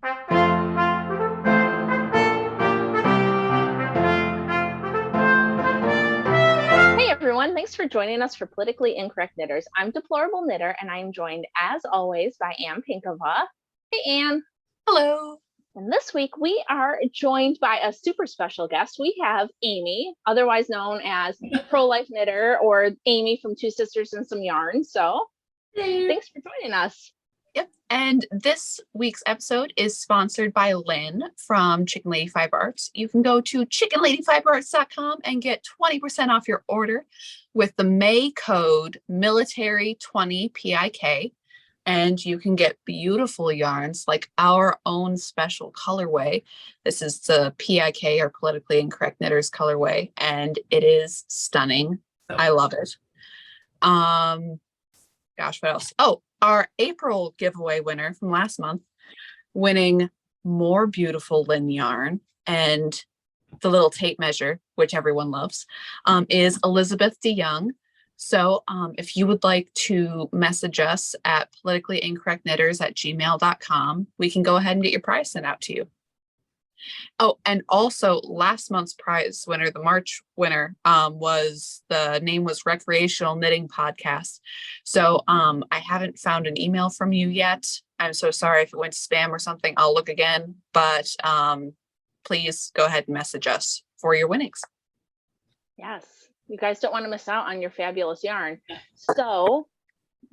Hey everyone, thanks for joining us for Politically Incorrect Knitters. I'm Deplorable Knitter, and I'm joined, as always, by Pinkava. Hey, Anne. Hello. And this week we are joined by a super special guest. We have Amy, otherwise known as ProLife Knitter, or Amy from Two Sisters and Some Yarn. So, thanks for joining us. Yep. And this week's episode is sponsored by Lynn from Chicken Lady Fiber Arts. You can go to chickenladyfiberarts.com and get 20% off your order with the May code military20 PIK. And you can get beautiful yarns like our own special colorway. This is the PIK, or Politically Incorrect Knitters colorway, and it is stunning. I love it. Gosh, what else? Oh, our April giveaway winner from last month, winning more beautiful Lynn yarn and the little tape measure, which everyone loves, is Elizabeth DeYoung. So if you would like to message us at politicallyincorrectknitters@gmail.com, we can go ahead and get your prize sent out to you. Oh, and also last month's prize winner, the March winner, the name was Recreational Knitting Podcast. So I haven't found an email from you yet. I'm so sorry if it went to spam or something. I'll look again, but please go ahead and message us for your winnings. Yes, you guys don't want to miss out on your fabulous yarn. So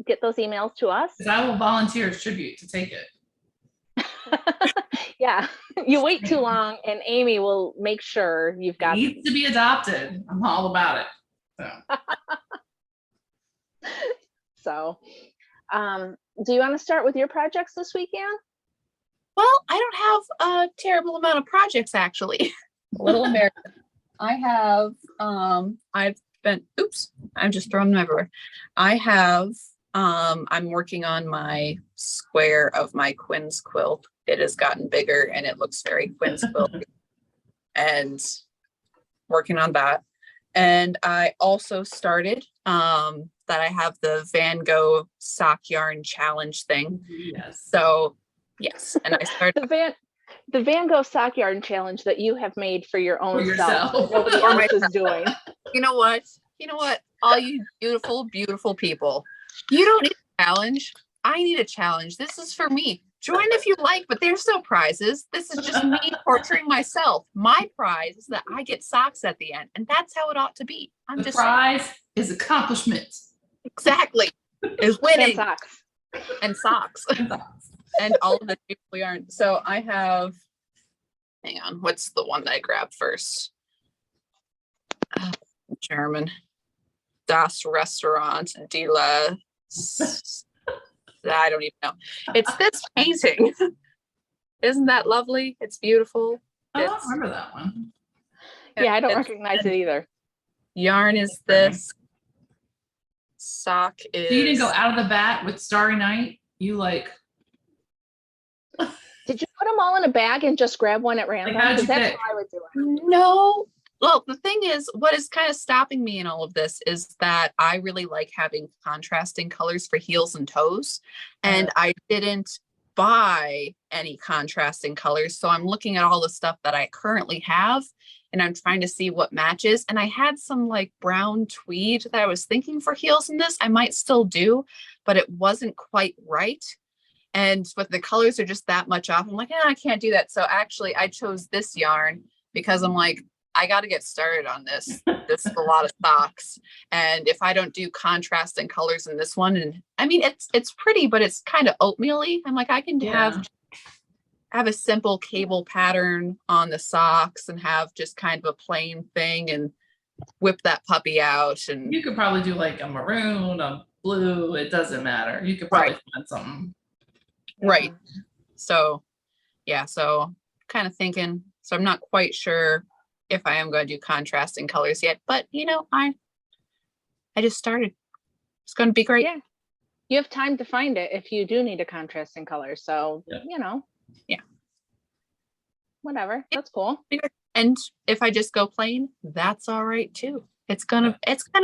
get those emails to us. Because I will volunteer as tribute to take it. Yeah, you wait too long and Amy will make sure you've got it needs to be adopted. I'm all about it. So do you want to start with your projects this weekend? Well, I don't have a terrible amount of projects, actually. Little American. I have I'm just throwing them everywhere. I'm working on my square of my Quinn's quilt. It has gotten bigger and it looks very Quinn's quilt, and working on that. And I also started that I have the Van Gogh sock yarn challenge thing. Yes. So yes, and I started the Van Gogh sock yarn challenge that you have made for your own self. Nobody else is doing. You know what? All you beautiful, beautiful people, you don't need a challenge. I need a challenge. This is for me. Join if you like, but there's no prizes. This is just me torturing myself. My prize is that I get socks at the end, and that's how it ought to be. The prize is accomplishment. Exactly. Is winning. And socks. And all of the beautiful yarn. So I have, hang on, what's the one that I grabbed first? German. Das Restaurant de la... I don't even know. It's this painting. Isn't that lovely? It's beautiful. I don't remember that one. Yeah, I don't recognize it either. Yarn is this. Sock is... You didn't go out of the bat with Starry Night? You Did you put them all in a bag and just grab one at random? Because that's how I would do it. No. Well, the thing is, what is kind of stopping me in all of this is that I really like having contrasting colors for heels and toes. And I didn't buy any contrasting colors. So I'm looking at all the stuff that I currently have and I'm trying to see what matches. And I had some like brown tweed that I was thinking for heels in this. I might still do, but it wasn't quite right. But the colors are just that much off. I'm like, I can't do that. So actually I chose this yarn because I'm like, I got to get started on this. This is a lot of socks. And if I don't do contrasting colors in this one, and I mean, it's pretty, but it's kind of oatmeal-y. I'm like, I can have a simple cable pattern on the socks and have just kind of a plain thing and whip that puppy out. And you could probably do like a maroon, a blue. It doesn't matter. You could probably find something. Right. So yeah, so kind of thinking, so I'm not quite sure if I am going to do contrasting colors yet, but I just started. It's going to be great. Yeah. You have time to find it if you do need a contrasting color. So, Yeah. Whatever. That's cool. And if I just go plain, that's all right too. It's gonna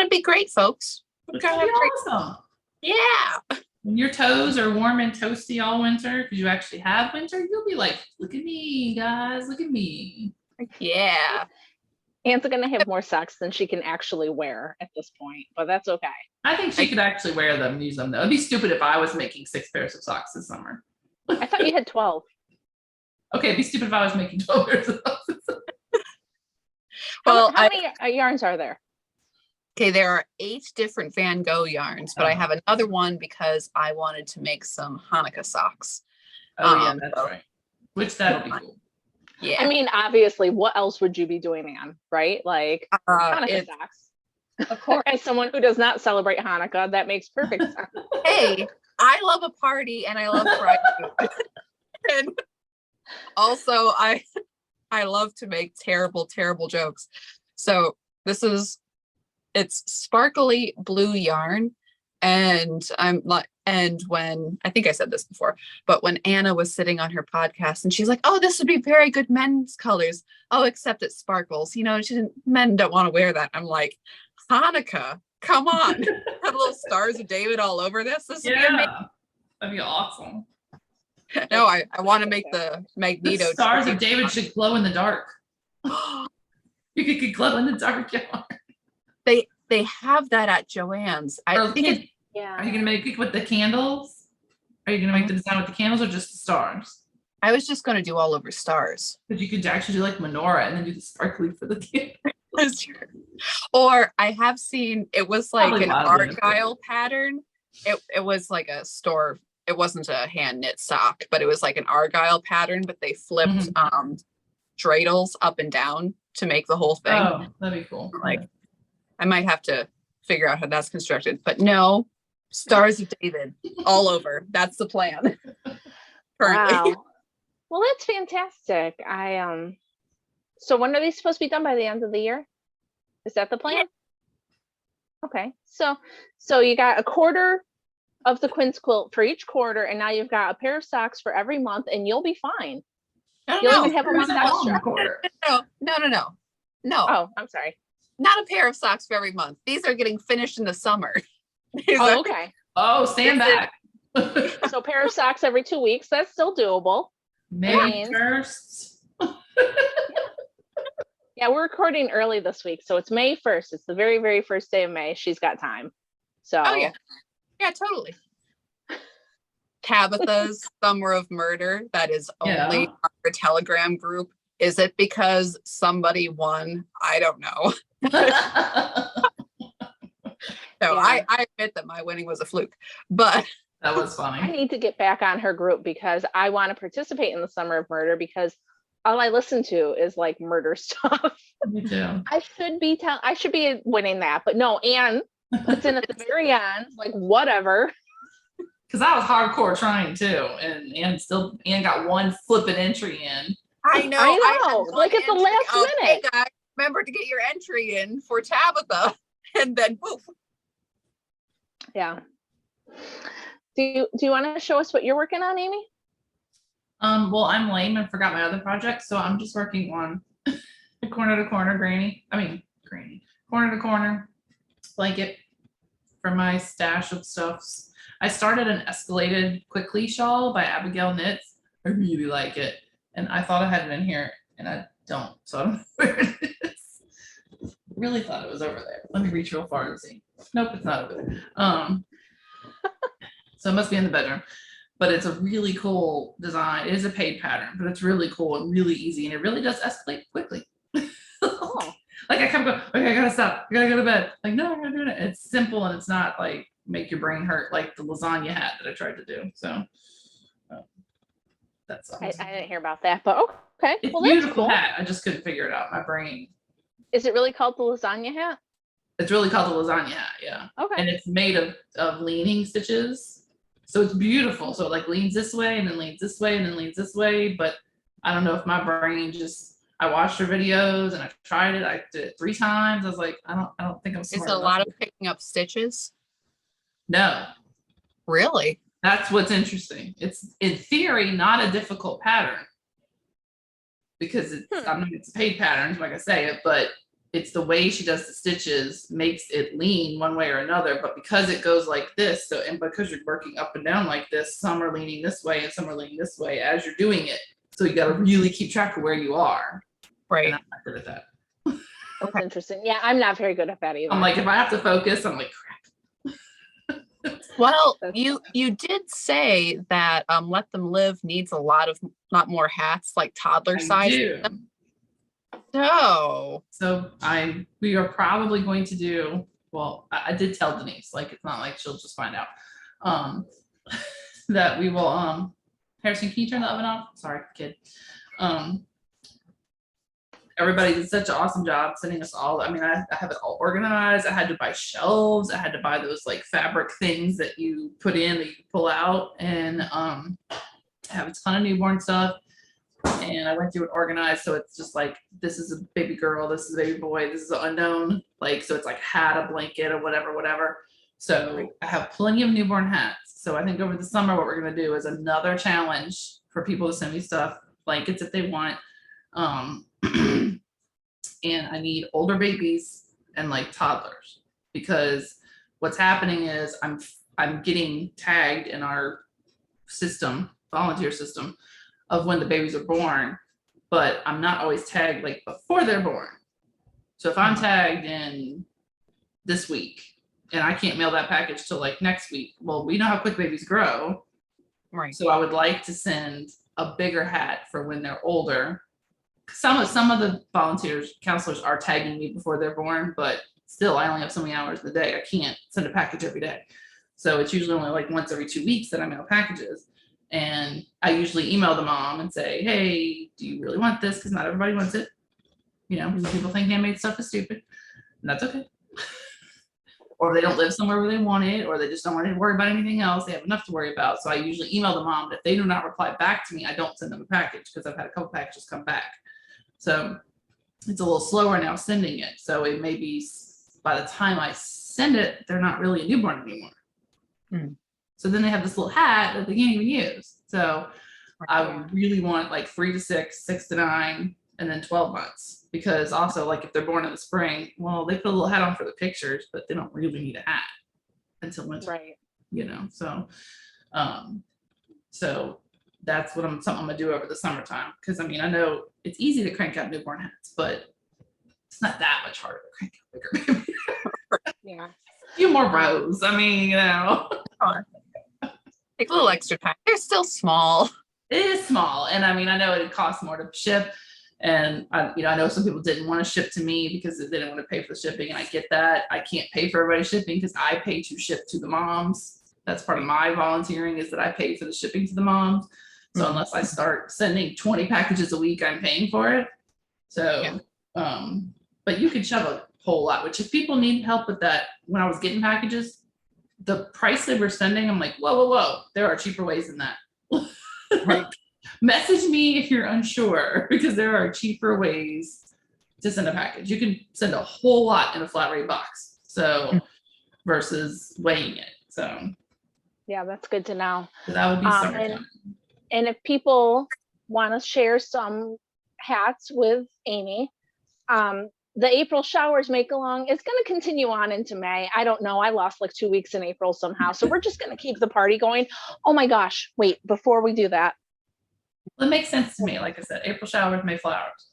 be great, folks. It's gonna be awesome. Yeah. When your toes are warm and toasty all winter, because you actually have winter, you'll be like, look at me, guys, look at me. Yeah. Anne's gonna have more socks than she can actually wear at this point, but that's okay. I think she could actually wear them and use them though. It'd be stupid if I was making 6 pairs of socks this summer. I thought you had 12. Okay, it'd be stupid if I was making 12 pairs of socks this summer. Well, how many yarns are there? Okay, there are 8 different Van Gogh yarns, but I have another one because I wanted to make some Hanukkah socks. Oh yeah, that's right. Which that'll be cool. Yeah. I mean, obviously, what else would you be doing, Anne? Right? Like Hanukkah socks. Of course. As someone who does not celebrate Hanukkah, that makes perfect sense. Hey, I love a party and I love fried food. And also I love to make terrible, terrible jokes. So it's sparkly blue yarn. And when I think I said this before, but when Anna was sitting on her podcast and she's like, oh, this would be very good men's colors. Oh, except it sparkles. Men don't want to wear that. I'm like, Hanukkah, come on. Have little stars of David all over this. This would be amazing. That'd be awesome. No, I want to make the Magneto. The stars of David should glow in the dark. You could glow in the dark yarn. They have that at Joann's. I think Yeah. Are you gonna make it with the candles? Are you gonna make the design with the candles or just the stars? I was just gonna do all over stars. Because you could actually do like menorah and then do the sparkly for the candles. Or I have seen it was like Probably an argyle pattern. It was like a store. It wasn't a hand knit sock, but it was like an argyle pattern. But they flipped dreidels up and down to make the whole thing. Oh, that'd be cool. Like, I might have to figure out how that's constructed. But no, stars of David all over. That's the plan. Currently. Wow. Well, that's fantastic. So when are they supposed to be done? By the end of the year? Is that the plan? Yeah. Okay. So you got a quarter of the quince quilt for each quarter, and now you've got a pair of socks for every month, and you'll be fine. You'll even have a month extra. No. Oh, I'm sorry. Not a pair of socks for every month. These are getting finished in the summer. Oh, okay. Oh, stand back. So a pair of socks every 2 weeks. That's still doable. May 1st. Yeah, we're recording early this week, so it's May 1st. It's the very, very first day of May. She's got time. So. Oh yeah, yeah, totally. Tabitha's Summer of Murder. That is only on her Telegram group. Is it because somebody won? I don't know. So I admit that my winning was a fluke, but that was funny. I need to get back on her group because I want to participate in the Summer of Murder because all I listen to is like murder stuff. Me too. I should be winning that, but no, Anne puts in at the very end, like whatever. Because I was hardcore trying too, and Anne got one flipping entry in. I know. Like at the last minute. Hey guys, remember to get your entry in for Tabitha, and then poof. Yeah. Do you want to show us what you're working on, Amy? Well, I'm lame and forgot my other project, so I'm just working on a corner to corner corner to corner blanket for my stash of stuffs. I started an escalated quickly shawl by Abigail Knits. I really like it, and I thought I had it in here, and I don't. So I don't know where it is. Really thought it was over there. Let me reach real far and see. Nope, it's not over there. So it must be in the bedroom. But it's a really cool design. It is a paid pattern, but it's really cool and really easy, and it really does escalate quickly. Oh. Like I kept going, okay, I gotta stop. I gotta go to bed. Like, no, I'm not doing it. It's simple and it's not like make your brain hurt like the lasagna hat that I tried to do. So that's I didn't hear about that, but okay. It's well, a beautiful cool. hat. I just couldn't figure it out. My brain. Is it really called the lasagna hat? It's really called the lasagna hat, yeah. Okay. And it's made of leaning stitches. So it's beautiful. So it like leans this way and then leans this way and then leans this way. But I don't know if my brain I watched her videos and I tried it. I did it 3 times. I was like, I don't think I'm smart. It's a lot of picking up stitches. No. Really? That's what's interesting. It's in theory not a difficult pattern because it's I mean it's a paid pattern, like I say it, but it's the way she does the stitches makes it lean one way or another, but because it goes like this, so, and because you're working up and down like this, some are leaning this way and some are leaning this way as you're doing it. So you got to really keep track of where you are. Right. And I'm not good at that. That's interesting. Yeah, I'm not very good at that either. I'm like, if I have to focus, I'm like, crap. Well, you did say that Let Them Live needs a lot more hats, like toddler I size. do. So We are probably going to do, well, I did tell Denise, like, it's not like she'll just find out, that we will, Harrison, can you turn the oven off? Sorry, kid. Everybody did such an awesome job sending us all. I mean, I have it all organized. I had to buy shelves. I had to buy those like fabric things that you put in that you pull out, and I have a ton of newborn stuff. And I went through it organized, so it's just like, this is a baby girl, this is a baby boy, this is an unknown. Like, so it's like hat, a blanket, or whatever. So I have plenty of newborn hats. So I think over the summer, what we're gonna do is another challenge for people to send me stuff, blankets if they want. And I need older babies and like toddlers, because what's happening is I'm getting tagged in our system, volunteer system, of when the babies are born, but I'm not always tagged like before they're born. So if I'm tagged in this week and I can't mail that package till like next week, well, we know how quick babies grow. right. So I would like to send a bigger hat for when they're older. Some of the volunteers, counselors are tagging me before they're born, but still I only have so many hours in the day. I can't send a package every day. So it's usually only like once every 2 weeks that I mail packages. And I usually email the mom and say, hey, do you really want this? Because not everybody wants it. You know, some people think handmade stuff is stupid, and that's okay. Or they don't live somewhere where they want it, or they just don't want to worry about anything else. They have enough to worry about. So I usually email the mom. If they do not reply back to me, I don't send them a package, because I've had a couple packages come back. So it's a little slower now sending it. So it may be by the time I send it, they're not really a newborn anymore. Mm. So then they have this little hat that they can't even use. So I really want like 3 to 6, 6 to 9, and then 12 months. Because also, like, if they're born in the spring, well, they put a little hat on for the pictures, but they don't really need a hat until winter. Right. You know, so so that's what something I'm gonna do over the summertime. Because I mean, I know it's easy to crank out newborn hats, but it's not that much harder to crank out bigger. Yeah. A few more rows. I mean, you know. Take a little extra time. They're still small. It is small, and I mean, I know it costs more to ship, and I know some people didn't want to ship to me because they didn't want to pay for the shipping, and I get that. I can't pay for everybody's shipping because I pay to ship to the moms. That's part of my volunteering, is that I pay for the shipping to the moms. So unless I start sending 20 packages a week, I'm paying for it. So, but you can shove a whole lot. Which, if people need help with that, when I was getting packages, the price they were sending, I'm like, whoa, there are cheaper ways than that. Right. Message me if you're unsure, because there are cheaper ways to send a package. You can send a whole lot in a flat rate box, so versus weighing it. So Yeah, that's good to know. that would be summertime. And if people want to share some hats with Amy, the April showers make along is going to continue on into May. I don't know. I lost like 2 weeks in April somehow. So we're just going to keep the party going. Oh my gosh. Wait, before we do that. It makes sense to me. Like I said, April showers, May flowers.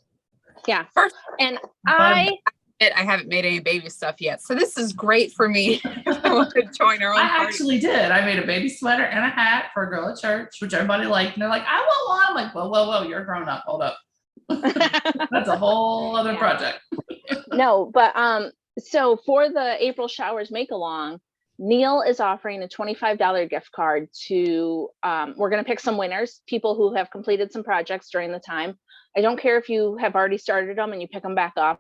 Yeah. First, And I haven't made any baby stuff yet. So this is great for me. I want to join our own I party. actually did. I made a baby sweater and a hat for a girl at church, which everybody liked. And they're like, I want one. I'm like, whoa, you're a grown up. Hold up. That's a whole other project. No, but so for the April showers make along, Neil is offering a $25 gift card to we're going to pick some winners, people who have completed some projects during the time. I don't care if you have already started them and you pick them back up.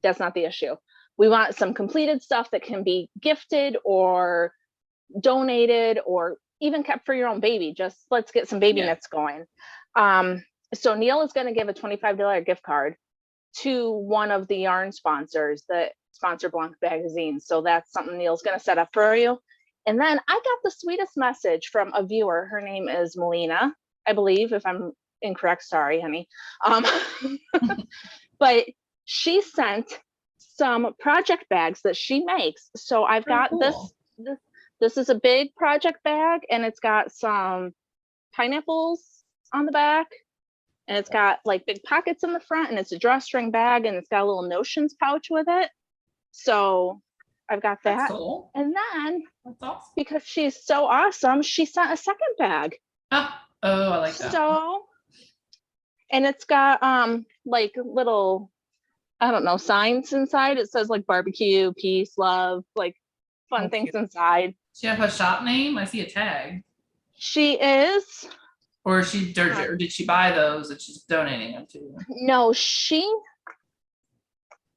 That's not the issue. We want some completed stuff that can be gifted or donated or even kept for your own baby. Just let's get some baby knits going. So Neil is going to give a $25 gift card to one of the yarn sponsors that sponsor Blanc magazine. So that's something Neil's going to set up for you. And then I got the sweetest message from a viewer. Her name is Melina, I believe. If I'm incorrect, sorry, honey. But she sent some project bags that she makes. So I've got cool. this is a big project bag, and it's got some pineapples on the back, and it's got like big pockets in the front, and it's a drawstring bag, and it's got a little notions pouch with it. So I've got that. That's cool. And then That's awesome. because she's so awesome, she sent a second bag. Oh, I like that. So, and it's got like little, I don't know, signs inside. It says like barbecue, peace, love, like fun things inside. Does she have a shop name? I see a tag. She is. Or did she buy those and she's donating them to you? No,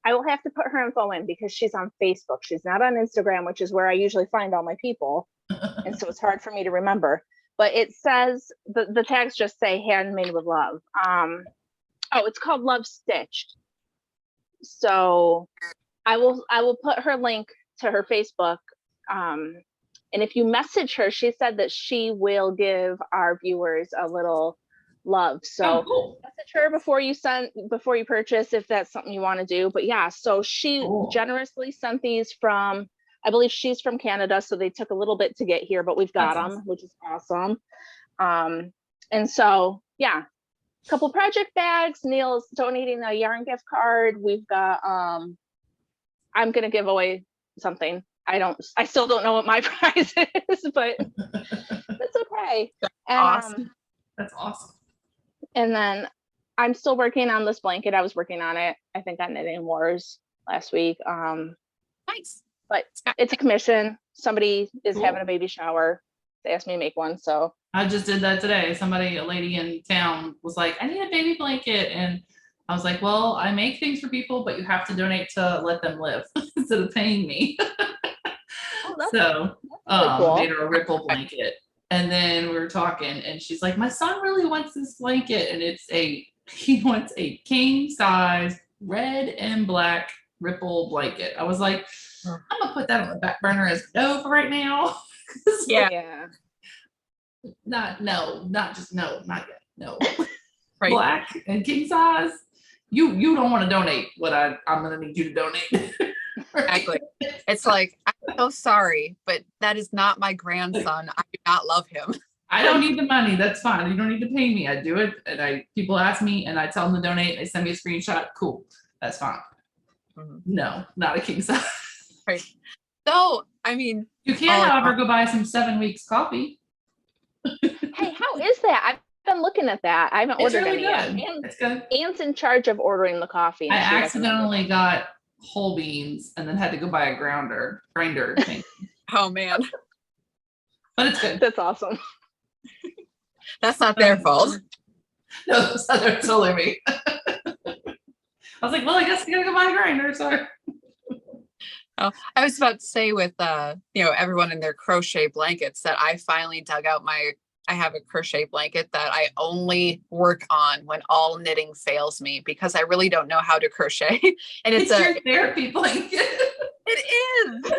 I will have to put her info in because she's on Facebook. She's not on Instagram, which is where I usually find all my people. And so it's hard for me to remember. But it says, the tags just say handmade with love. It's called Love Stitched. So I will put her link to her Facebook. And if you message her, she said that she will give our viewers a little love. So cool. Message her before you purchase, if that's something you want to do. But yeah, so she generously sent these from, I believe she's from Canada, so they took a little bit to get here, but we've got them, which is awesome. And so yeah, a couple project bags. Neil's donating a yarn gift card. We've got I'm gonna give away something. I still don't know what my prize is, but that's okay. Awesome. That's awesome. And then I'm still working on this blanket. I was working on it, I think, on Knitting Wars last week. Nice. But it's a commission. Somebody is having a baby shower. They asked me to make one, so I just did that today. A lady in town was like, I need a baby blanket. And I was like, well, I make things for people, but you have to donate to let them live instead of paying me. So cool. made her a ripple blanket. And then we were talking and she's like, my son really wants this blanket. And he wants a king size red and black ripple blanket. I was like, I'm gonna put that on the back burner as no for right now. yeah. Not yet. No. Right. Black and king size. You don't want to donate what I'm gonna need you to donate. Exactly. It's like, I'm so sorry, but that is not my grandson. I do not love him. I don't need the money. That's fine. You don't need to pay me. I do it. And people ask me and I tell them to donate. They send me a screenshot. Cool. That's fine. Mm-hmm. No, not a king size. Right. So, I mean, you can, however, go buy some 7 weeks coffee. Hey, how is that? I've been looking at that. I haven't ordered really any good. yet. It's good. Anne's in charge of ordering the coffee. I accidentally got whole beans and then had to go buy a grinder thing. Oh man. But it's good. That's awesome. That's not their fault. No, it's totally me. I was like, well, I guess I gotta go buy a grinder. Sorry. Oh, I was about to say with everyone in their crochet blankets that I finally dug out I have a crochet blanket that I only work on when all knitting fails me because I really don't know how to crochet. And it's your therapy blanket. It is.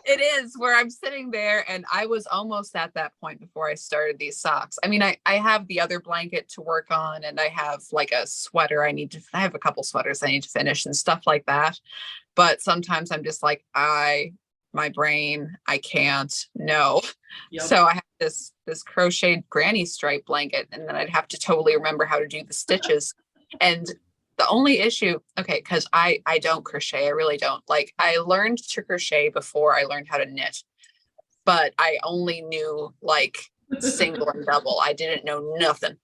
It is, where I'm sitting there and I was almost at that point before I started these socks. I mean, I have the other blanket to work on and I have like a sweater I have a couple sweaters I need to finish and stuff like that. But sometimes I'm just like, my brain, I can't, no. Yep. So I have this crocheted granny stripe blanket and then I'd have to totally remember how to do the stitches. And the only issue, because I don't crochet, I really don't. Like, I learned to crochet before I learned how to knit, but I only knew like single and double. I didn't know nothing.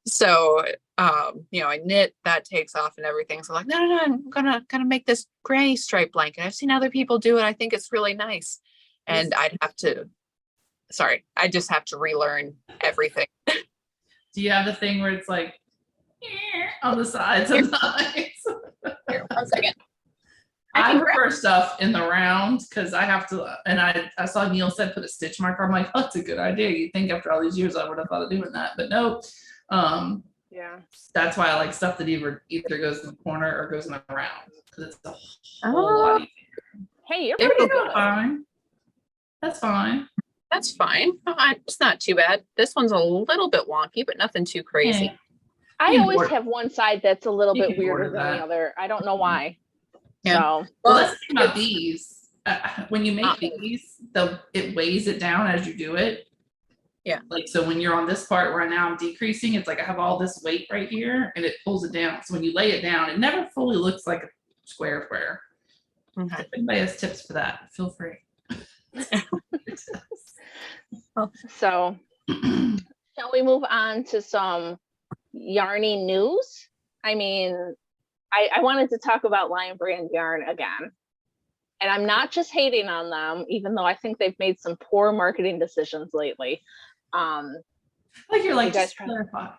So, I knit, that takes off and everything. So I'm like, no, I'm gonna make this granny stripe blanket. I've seen other people do it. I think it's really nice. And I just have to relearn everything. Do you have the thing where it's like on the sides sometimes? Here, 1 second. I prefer stuff in the round because I have to, and I saw Neil said put a stitch marker. I'm like, oh, that's a good idea. You'd think after all these years I would have thought of doing that, but no. Yeah, that's why I like stuff that either goes in the corner or goes in the round because it's a whole lot easier. Hey, you're pretty good. Fine. That's fine. That's fine. It's not too bad. This one's a little bit wonky, but nothing too crazy. Yeah. I always have one side that's a little bit weirder than the other. I don't know why. Yeah. So Well, that's the thing about these. When you make these, it weighs it down as you do it. Yeah. Like, so when you're on this part where now I'm decreasing, it's like I have all this weight right here and it pulls it down. So when you lay it down, it never fully looks like a square. Okay. If anybody has tips for that, feel free. So shall we move on to some yarny news? I mean, I wanted to talk about Lion Brand yarn again. And I'm not just hating on them, even though I think they've made some poor marketing decisions lately. Like you're like, You guys just clarify.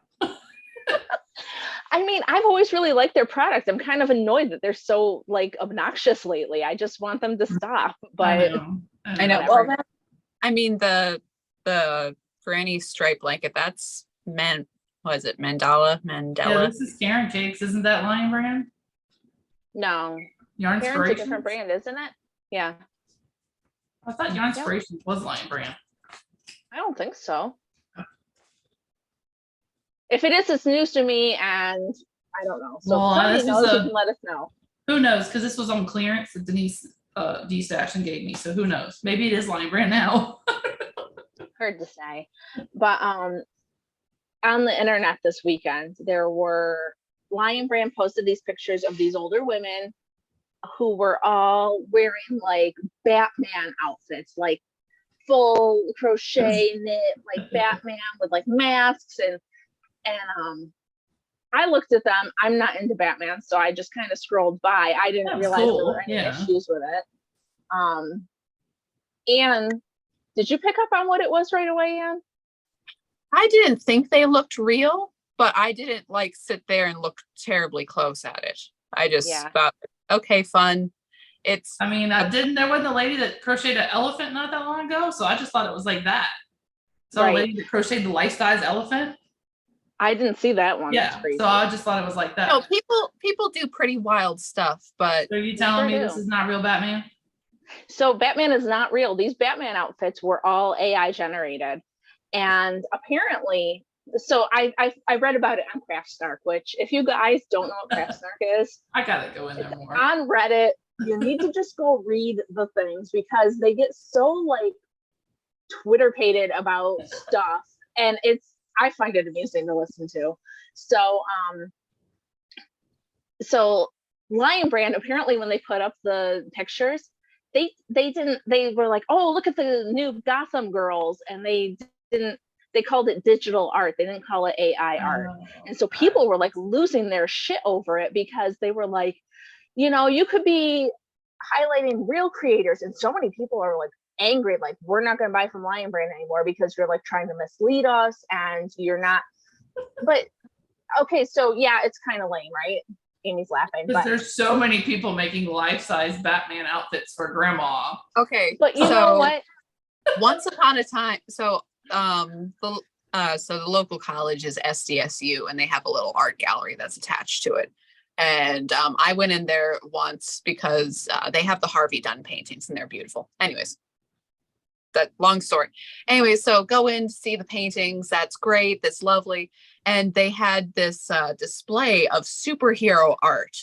I mean, I've always really liked their product. I'm kind of annoyed that they're so like obnoxious lately. I just want them to stop. But I know. Well, I mean, the granny stripe blanket, that's what is it? Mandala? Yeah, this is Karen Cakes. Isn't that Lion Brand? no, Yarn Karen's a Inspirations? different brand, isn't it? Yeah, I thought Yarn Inspirations was Lion Brand. I don't think so. If it is, it's news to me, and I don't know. So Well, if somebody this is knows, you can let us know. Who knows? Because this was on clearance that Denise D-Station gave me. So who knows? Maybe it is Lion Brand now. Hard to say. But on the internet this weekend, there were Lion Brand posted these pictures of these older women who were all wearing like Batman outfits, like full crochet knit, like Batman with like masks and I looked at them. I'm not into Batman, so I just kind of scrolled by. I didn't realize there were any issues with it. Anne, did you pick up on what it was right away, Anne? I didn't think they looked real, but I didn't like sit there and look terribly close at it. I just thought, okay, fun. I mean, didn't there was a lady that crocheted an elephant not that long ago? So I just thought it was like that. So a lady that crocheted the life-size elephant. I didn't see that one. Yeah, so I just thought it was like that. No, people do pretty wild stuff, but so are you telling me this is not real Batman? So Batman is not real. These Batman outfits were all AI generated, and apparently, so I read about it on Craftsnark, which if you guys don't know what Craftsnark is, I gotta go in there more. On Reddit, you need to just go read the things because they get so like Twitter pated about stuff, and I find it amusing to listen to. So Lion Brand, apparently when they put up the pictures, they were like, oh, look at the new Gotham girls, and they called it digital art. They didn't call it AI art. And so people were like losing their shit over it because they were like, you know, you could be highlighting real creators, and so many people are like angry, like, we're not going to buy from Lion Brand anymore because you're like trying to mislead us and you're not. But okay, so yeah, it's kind of lame, right? Amy's laughing, but there's so many people making life-size Batman outfits for grandma. Okay, but you know what? Once upon a time, so the local college is SDSU, and they have a little art gallery that's attached to it. And I went in there once because they have the Harvey Dunn paintings, and they're beautiful. Anyways, that long story. Anyway, so go in to see the paintings. That's great. That's lovely. And they had this display of superhero art.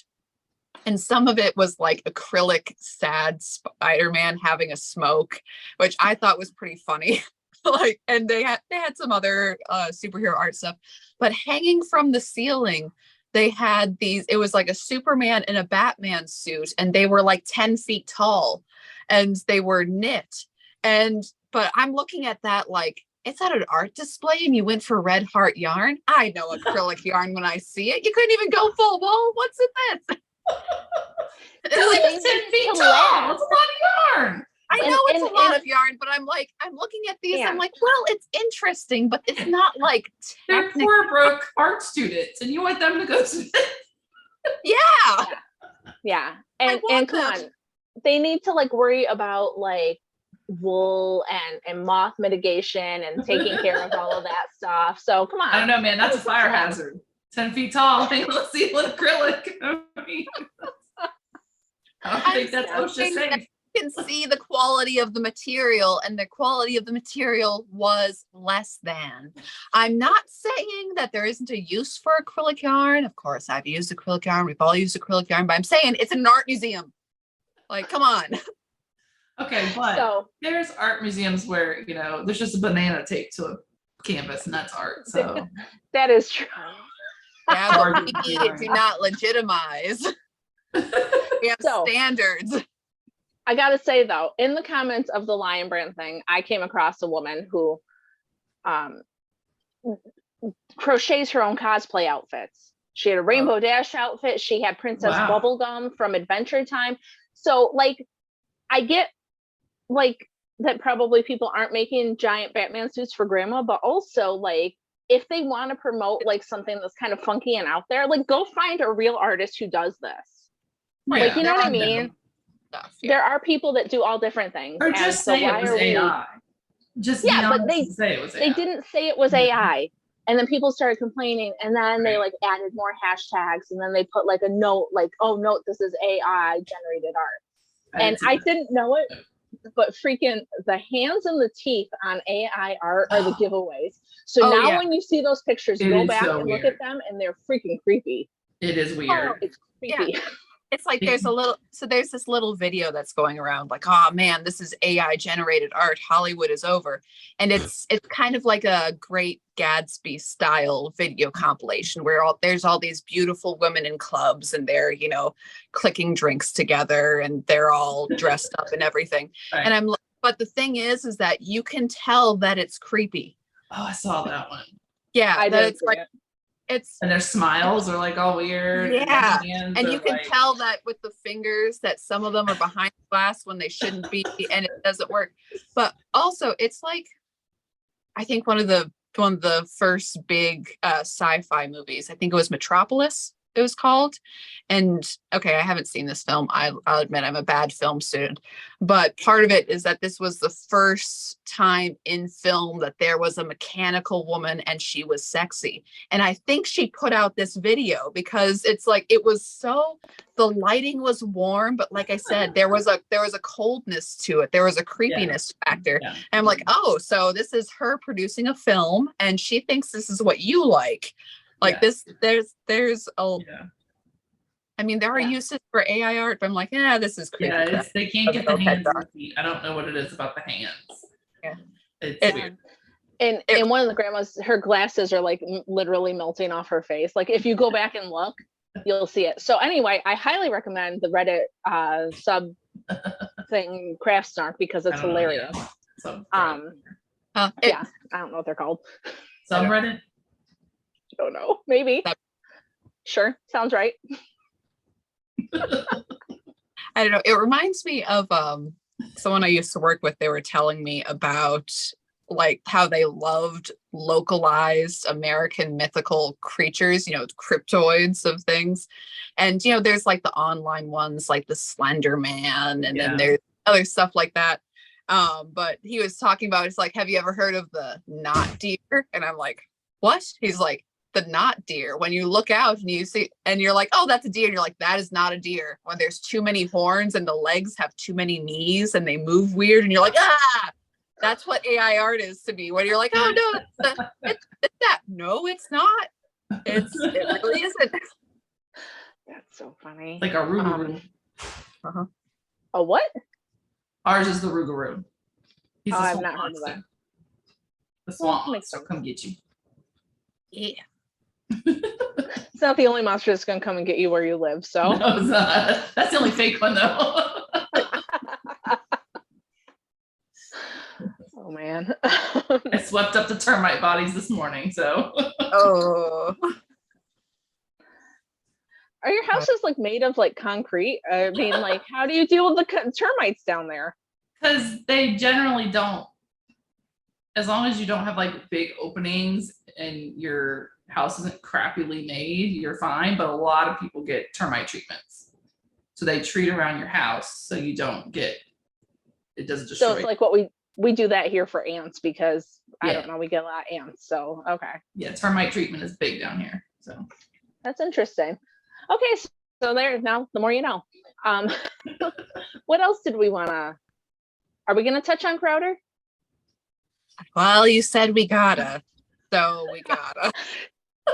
And some of it was like acrylic sad Spider-Man having a smoke, which I thought was pretty funny. Like, and they had some other superhero art stuff. But hanging from the ceiling, they had these, it was like a Superman in a Batman suit, and they were like 10 feet tall, and they were knit. But I'm looking at that like, it's at an art display and you went for Red Heart yarn. I know acrylic yarn when I see it. You couldn't even go full wool. What's in this? It's 10 feet tall. It's a lot of yarn. I know it's a lot of yarn, but I'm looking at these. I'm like, well, it's interesting, but it's not like they're poor broke art students, and you want them to go. Yeah. And come on, they need to like worry about like wool and moth mitigation and taking care of all of that stuff. So come on. I don't know, man. That's a fire hazard. 10 feet tall. Let's see what acrylic. I think that's OSHA safe. Can see the quality of the material, and the quality of the material was less than. I'm not saying that there isn't a use for acrylic yarn. Of course, I've used acrylic yarn. We've all used acrylic yarn, but I'm saying it's in an art museum. Like, come on. Okay, but So there's art museums where, you know, there's just a banana taped to a canvas and that's art. So that is true. Yeah, Hard but to we ignore. do not legitimize. We have So- standards. I gotta say though, in the comments of the Lion Brand thing, I came across a woman who crochets her own cosplay outfits. She had a Rainbow Dash outfit. She had Princess Wow. Bubblegum from Adventure Time. So like, I get like that probably people aren't making giant Batman suits for grandma, but also like if they want to promote like something that's kind of funky and out there, like go find a real artist who does this. Like, you know what I mean? Stuff, There are people that do all different things. Or and just so say it why was are we- AI. Just Yeah, be but honest and say it was AI. They didn't say it was Yeah. AI. And then people started complaining, and then they like added more hashtags, and then they put like a note, like, "Oh, note, this is AI generated art." And I didn't know it, but freaking the hands and the teeth on AI art are the giveaways. So Oh, now yeah. when you see those pictures, It go is back so and look weird. at them, and they're freaking creepy. It is Oh, weird. it's creepy. It's like there's this little video that's going around like, oh man, this is AI generated art. Hollywood is over. And it's kind of like a Great Gatsby style video compilation where there's all these beautiful women in clubs and they're, you know, clicking drinks together and they're all dressed up and everything. Right. And but the thing is that you can tell that it's creepy. Oh, I saw that one. Yeah. I that didn't it's see like, it. it's And their smiles are like all weird. Yeah. And, their hands and are you can like, tell that with the fingers that some of them are behind glass when they shouldn't be, and it doesn't work. But also it's like, I think one of the first big sci-fi movies, I think it was Metropolis, it was called. And okay, I haven't seen this film. I'll admit I'm a bad film student, but part of it is that this was the first time in film that there was a mechanical woman and she was sexy. And I think she put out this video because it's like, it was so, the lighting was warm, but like I said, there was a coldness to it. There was a creepiness factor. yeah. And I'm like, oh, so this is her producing a film and she thinks this is what you like. Like this, there's a, Yeah. I mean, there are uses for AI art, but I'm like, yeah, this is creepy. Yeah, crap. they can't get the Okay, hands done. and the feet. I don't know what it is about the hands. Yeah. It's weird. And one of the grandmas, her glasses are like literally melting off her face. Like if you go back and look, you'll see it. So anyway, I highly recommend the Reddit sub thing Craft Snark because it's hilarious. So, Yeah, I don't know what they're called. subreddit? I don't know. Maybe. Sure, sounds right. I don't know. It reminds me of someone I used to work with. They were telling me about like how they loved localized American mythical creatures, you know, cryptoids of things. And, you know, there's like the online ones like the Slender Man and then there's other stuff like that. But he was talking about, it's like, have you ever heard of the knot deer? And I'm like, what? He's like, the knot deer. When you look out and you see, and you're like, oh, that's a deer. And you're like, that is not a deer. When there's too many horns and the legs have too many knees and they move weird and you're like, ah, that's what AI art is to me. When you're like, oh no, it's that. No, it's not. It really isn't. That's so funny. Like a Rougarou. A what? Ours is the Rougarou. He's a I've swamp not heard of monster. that. The swamp makes monster will come get you. Yeah. It's not the only monster that's gonna come and get you where you live. So No, it's not. That's the only fake one though. oh man. I swept up the termite bodies this morning, so. Oh. Are your houses like made of like concrete? I mean, like, how do you deal with the termites down there? Because they generally don't, as long as you don't have like big openings and your house isn't crappily made, you're fine. But a lot of people get termite treatments. So they treat around your house so you don't get, it doesn't destroy. So it's like what we do that here for ants because I Yeah. don't know, we get a lot of ants. So okay. Yeah, termite treatment is big down here. So That's interesting. Okay, so there now the more you know. What else did we wanna are we gonna touch on Crowder? Well, you said we gotta. So we gotta.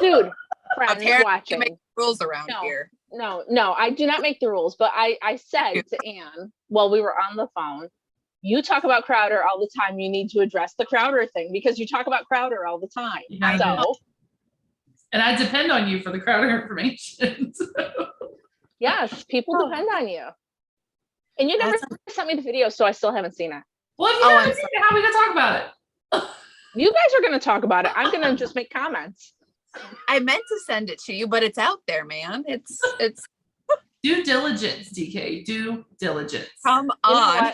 Dude, friends Apparently we watching. make rules around No. here. No, I do not make the rules, but I said to Anne while we were on the phone, you talk about Crowder all the time. You need to address the Crowder thing because you talk about Crowder all the time. Yeah, So, and I depend on you for the Crowder information. So. yes, people depend on you. And you never sent me the video, so I still haven't seen it. Well, if you haven't seen it, how are we gonna talk about it? You guys are going to talk about it. I'm going to just make comments. I meant to send it to you, but it's out there, man. It's due diligence, DK. Due diligence. Come on.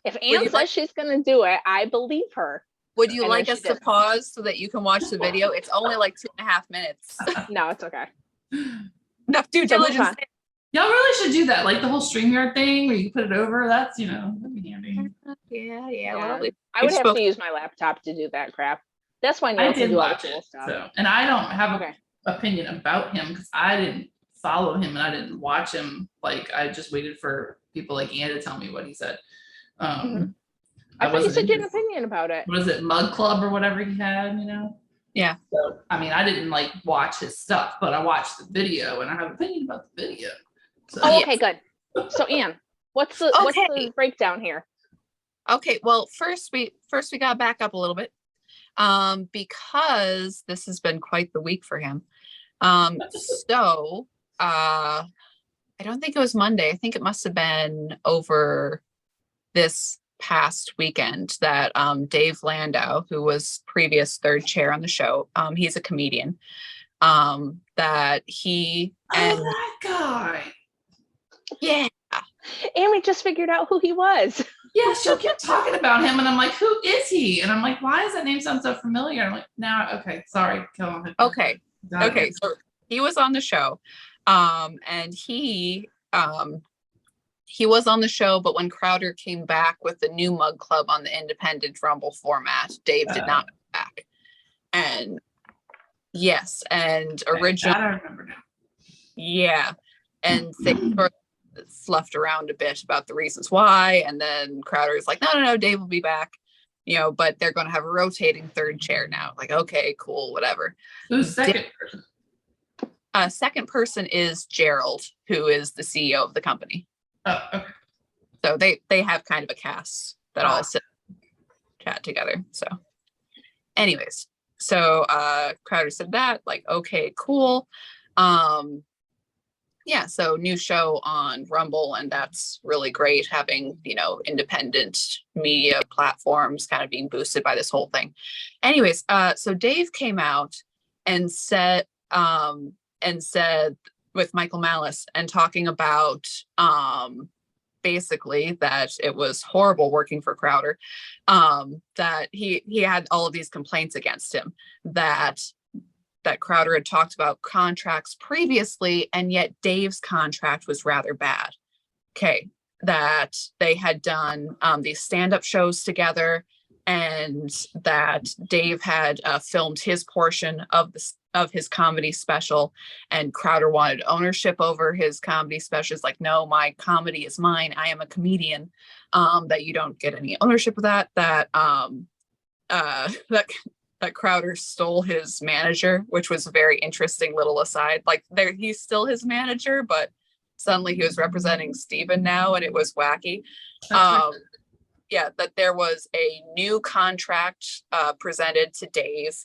If Anne says she's going to do it, I believe her. Would you like us to pause so that you can watch the video? It's only like 2.5 minutes. No, it's okay. Enough due diligence. Y'all really should do that, like the whole StreamYard thing where you put it over. That's, that'd be handy. Yeah. Well, I would have to use my laptop to do that crap. That's why I did watch it. So, and I don't have an opinion about him because I didn't follow him and I didn't watch him. Like I just waited for people like Anne to tell me what he said. I thought you said you had an opinion about it. What is it, Mug Club or whatever he had? Yeah. So I mean, I didn't like watch his stuff, but I watched the video and I have an opinion about the video. So, okay, good. So Anne, what's the breakdown here? Okay, well, first we got to back up a little bit, because this has been quite the week for him. So I don't think it was Monday. I think it must have been over this past weekend that Dave Landau, who was previous third chair on the show, he's a comedian, that he and that guy. Yeah. Amy just figured out who he was. Yeah, she'll keep talking about him, and I'm like, who is he? And I'm like, why does that name sound so familiar? I'm like, okay, sorry, go on. Okay. So he was on the show, and he was on the show, but when Crowder came back with the new Mug Club on the independent Rumble format, Dave did not come back. And yes, and originally, I remember now. Yeah, and they sort of fluffed around a bit about the reasons why, and then Crowder's like, no, Dave will be back, but they're going to have a rotating third chair now. Like, okay, cool, whatever. Who's second person? Second person is Gerald, who is the CEO of the company. Oh, okay. So they have kind of a cast that all sit chat together. So anyways, so Crowder said that, like, okay, cool. Yeah, so new show on Rumble, and that's really great, having, independent media platforms kind of being boosted by this whole thing. Anyways, so Dave came out and said with Michael Malice and talking about basically that it was horrible working for Crowder, that he had all of these complaints against him, that Crowder had talked about contracts previously, and yet Dave's contract was rather bad. Okay, that they had done these stand-up shows together, and that Dave had filmed his portion of his comedy special, and Crowder wanted ownership over his comedy specials. Like, no, my comedy is mine. I am a comedian. That you don't get any ownership of that. That Crowder stole his manager, which was a very interesting little aside. Like, he's still his manager, but suddenly he was representing Steven now, and it was wacky. Yeah, that there was a new contract presented to Dave,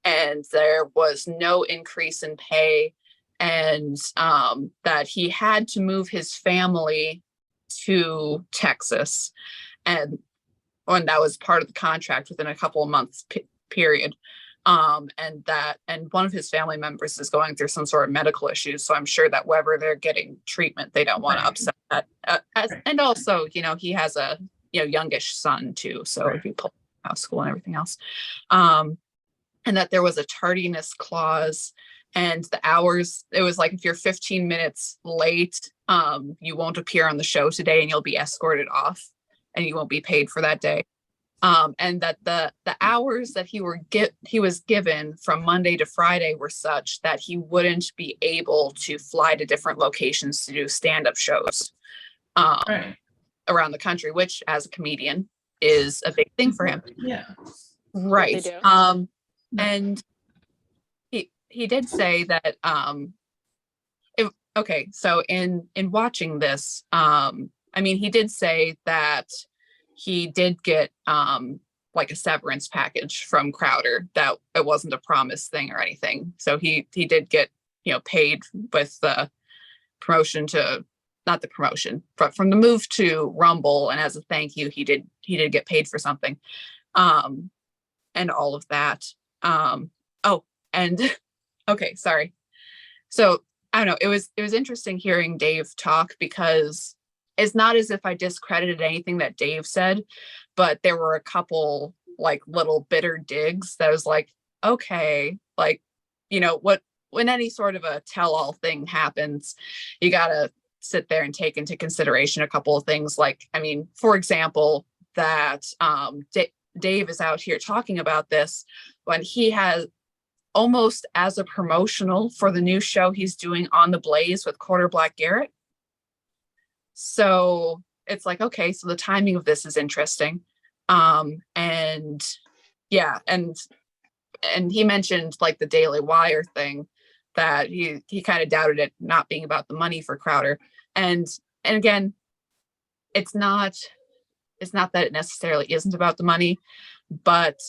and there was no increase in pay, and that he had to move his family to Texas, and that was part of the contract within a couple of months period, and one of his family members is going through some sort of medical issues, so I'm sure that wherever they're getting treatment, they don't want to upset that, and also, he has a youngish son too, so it'd be pulled out of school and everything else, and that there was a tardiness clause, and the hours, it was like, if you're 15 minutes late, you won't appear on the show today, and you'll be escorted off, and you won't be paid for that day. And that the hours that he was given from Monday to Friday were such that he wouldn't be able to fly to different locations to do stand-up shows around the country, which, as a comedian, is a big thing for him. Yeah. Right. And he did say that okay, so in watching this, I mean, he did say that he did get like a severance package from Crowder, that it wasn't a promise thing or anything. So he did get, you know, paid with the promotion to, not the promotion, but from the move to Rumble, and as a thank you, he did get paid for something. And all of that. Oh, and okay, sorry. So I don't know, it was interesting hearing Dave talk, because it's not as if I discredited anything that Dave said, but there were a couple like little bitter digs that was like, okay, like, you know, when any sort of a tell-all thing happens, you gotta sit there and take into consideration a couple of things. Like, I mean, for example, that Dave is out here talking about this when he has, almost as a promotional for the new show he's doing on the Blaze with Quarter Black Garrett. So it's like, okay, so the timing of this is interesting. And yeah, and he mentioned like the Daily Wire thing, that he kind of doubted it not being about the money for Crowder. And again, it's not that it necessarily isn't about the money, but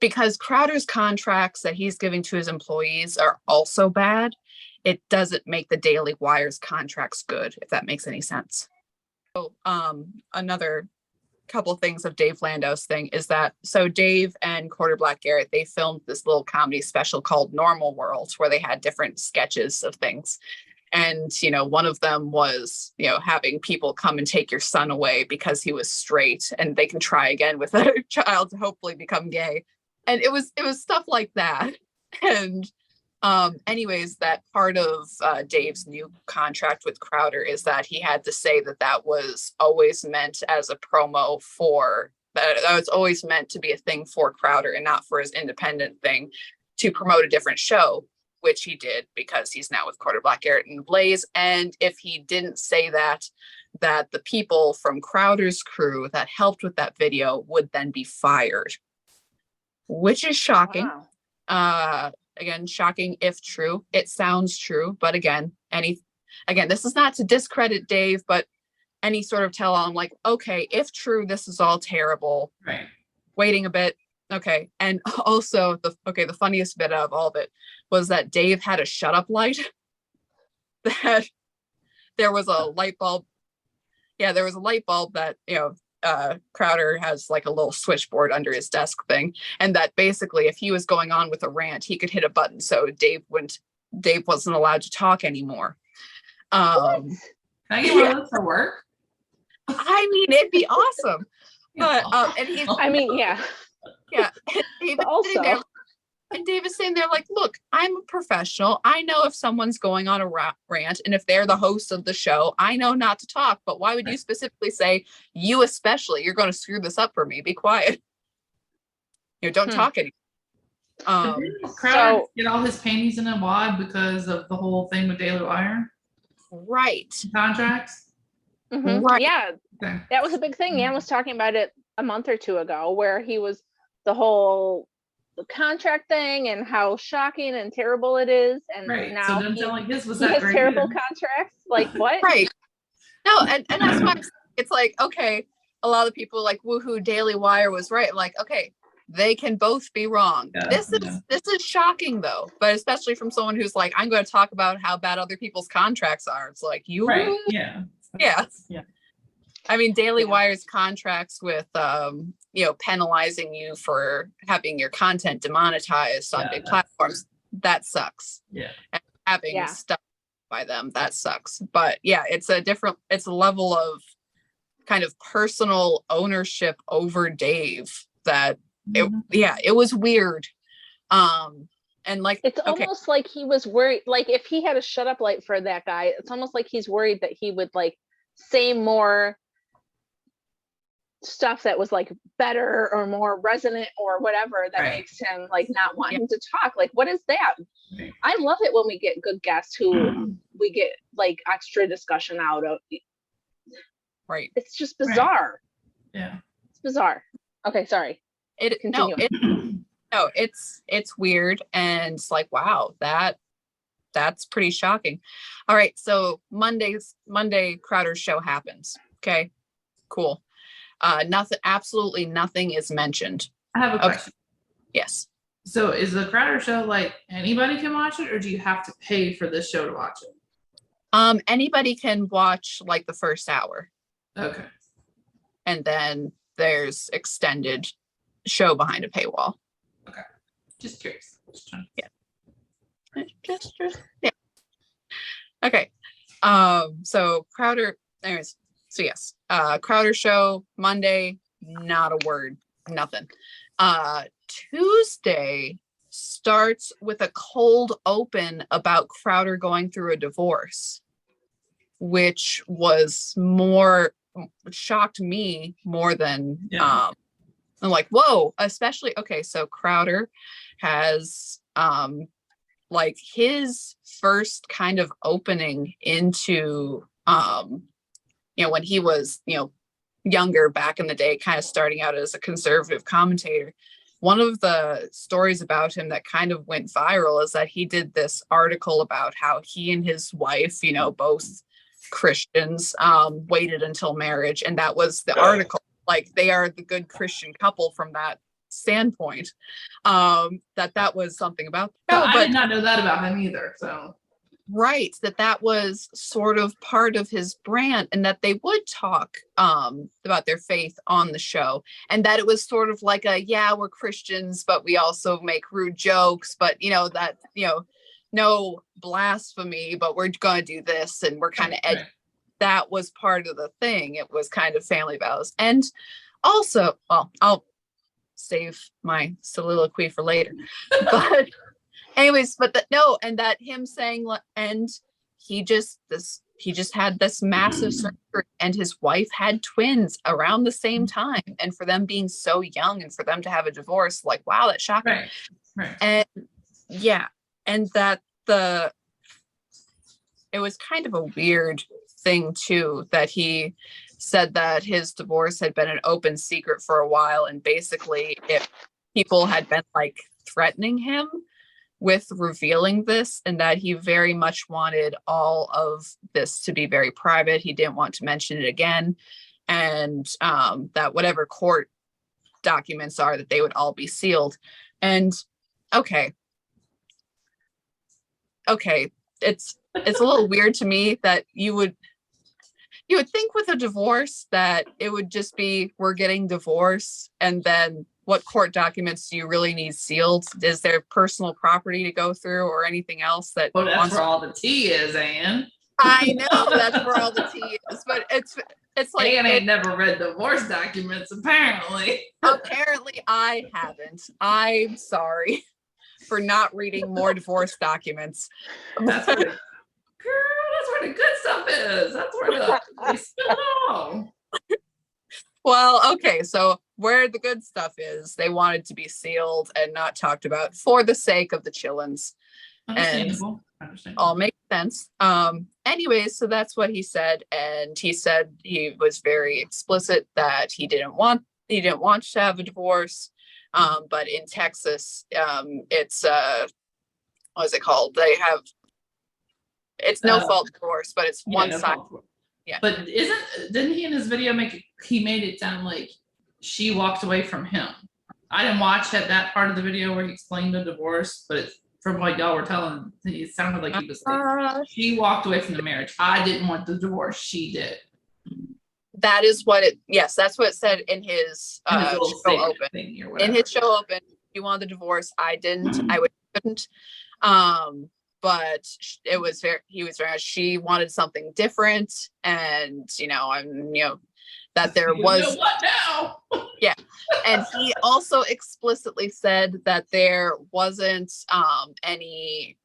because Crowder's contracts that he's giving to his employees are also bad, it doesn't make the Daily Wire's contracts good, if that makes any sense. So another couple of things of Dave Landau's thing is that, so Dave and Quarter Black Garrett, they filmed this little comedy special called Normal World, where they had different sketches of things. And, you know, one of them was, you know, having people come and take your son away because he was straight, and they can try again with a child to hopefully become gay. And it was stuff like that. And anyways, that part of Dave's new contract with Crowder is that he had to say that was always meant as a promo for, that was always meant to be a thing for Crowder and not for his independent thing, to promote a different show, which he did because he's now with Quarter Black Garrett and Blaze. And if he didn't say that the people from Crowder's crew that helped with that video would then be fired, which is shocking. Wow. Again, shocking if true. It sounds true, but again, this is not to discredit Dave, but any sort of tell-all, I'm like, okay, if true, this is all terrible. Right. Waiting a bit. Okay. And also the funniest bit of all of it was that Dave had a shut up light, that there was a light bulb. Yeah, there was a light bulb that, you know, Crowder has like a little switchboard under his desk thing, and that basically if he was going on with a rant, he could hit a button, so Dave wasn't allowed to talk anymore. Can I get one of those for work? I mean, it'd be awesome. But and he's, I mean, yeah. Yeah. And Dave is saying there like, look, I'm a professional. I know if someone's going on a rant, and if they're the host of the show, I know not to talk. But why would you specifically say, you especially, you're going to screw this up for me? Be quiet. You know, don't talk anymore. Crowder get all his panties in a wad because of the whole thing with Daily Wire? Right. Contracts? Mm-hmm. Right. Yeah. Okay. That was a big thing. Yan was talking about it a month or two ago, where he was the whole contract thing and how shocking and terrible it is, and right. now so he, like his was he that has terrible contracts. Like what? Right. No, and that's why it's like, okay, a lot of people like, woohoo, Daily Wire was right. Like, okay, they can both be wrong. Yeah, this is shocking though, but especially from someone who's like, I'm going to talk about how bad other people's contracts are. It's like, you right. Yeah. I mean, Daily Wire's contracts with you know, penalizing you for having your content demonetized on big platforms, that sucks. Yeah. And having stuff by them, that sucks. But yeah, it's a level of kind of personal ownership over Dave that it was weird. And like, it's almost like he was worried, like if he had a shut up light for that guy, it's almost like he's worried that he would like say more stuff that was like better or more resonant or whatever that makes him like not wanting to talk. Like, what is that? I love it when we get good guests who we get like extra discussion out of. Right. It's just bizarre. Yeah. It's bizarre. Okay, sorry. Continue. It's weird, and it's like, wow, that that's pretty shocking. All right, so Monday Crowder's show happens. Okay, cool. Nothing, absolutely nothing is mentioned. I have a question. Yes. So is the Crowder show like anybody can watch it, or do you have to pay for this show to watch it? Anybody can watch like the first hour. Okay. And then there's extended show behind a paywall. Okay. Just curious. Yeah. Yeah. Okay. So Crowder, anyways, so yes, Crowder show Monday, not a word, nothing. Tuesday starts with a cold open about Crowder going through a divorce, which was shocked me more than I'm like, whoa, especially okay, so Crowder has like his first kind of opening into when he was younger back in the day, kind of starting out as a conservative commentator. One of the stories about him that kind of went viral is that he did this article about how he and his wife, both Christians, waited until marriage. And that was the article. Like, they are the good Christian couple from that standpoint. That was something about. No, I did not know that about him either. So. Right, that was sort of part of his brand, and that they would talk about their faith on the show, and that it was sort of like we're Christians, but we also make rude jokes, but no blasphemy, but we're gonna do this, and we're kind of edgy. That was part of the thing. It was kind of family vows. And also, well, I'll save my soliloquy for later, but anyways, and that him saying, and he just had this massive surgery, and his wife had twins around the same time, and for them being so young and for them to have a divorce, like, wow, that's shocking. Right. And and that it was kind of a weird thing too, that he said that his divorce had been an open secret for a while, and basically if people had been like threatening him with revealing this, and that he very much wanted all of this to be very private. He didn't want to mention it again, and that whatever court documents are, that they would all be sealed. And okay, it's a little weird to me that you would think with a divorce that it would just be, we're getting divorced, and then what court documents do you really need sealed? Is there personal property to go through or anything else that? Well, that's where all the tea is, Anne. I know that's where all the tea is, but it's like Anne ain't never read divorce documents, apparently. Apparently, I haven't. I'm sorry for not reading more divorce documents. That's where the good stuff is. That's where they spill all. Well, okay, so where the good stuff is, they wanted to be sealed and not talked about for the sake of the chillins. Understandable. All makes sense. Anyways, so that's what he said, and he said he was very explicit that he didn't want to have a divorce. But in Texas, it's what is it called? It's no fault divorce, but it's one side. Yeah. But didn't he in his video he made it sound like she walked away from him? I didn't watch that part of the video where he explained the divorce, but from what y'all were telling, it sounded like he was like, she walked away from the marriage. I didn't want the divorce. She did. That is what that's what it said in his show open. In his show open, he wanted the divorce. I didn't. I couldn't. But it was she wanted something different, and that there was what now? Yeah. And he also explicitly said that there wasn't any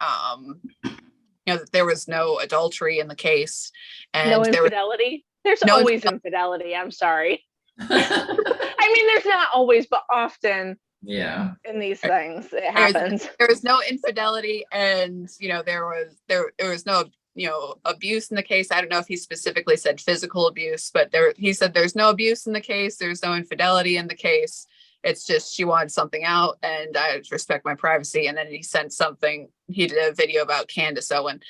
that there was no adultery in the case, and no infidelity. There's always infidelity. I'm sorry. I mean, there's not always, but often. Yeah. In these things, it happens. There was no infidelity, and there was no abuse in the case. I don't know if he specifically said physical abuse, but he said there's no abuse in the case. There's no infidelity in the case, It's just she wanted something out and I respect my privacy. And then he sent something, he did a video about Candace Owen,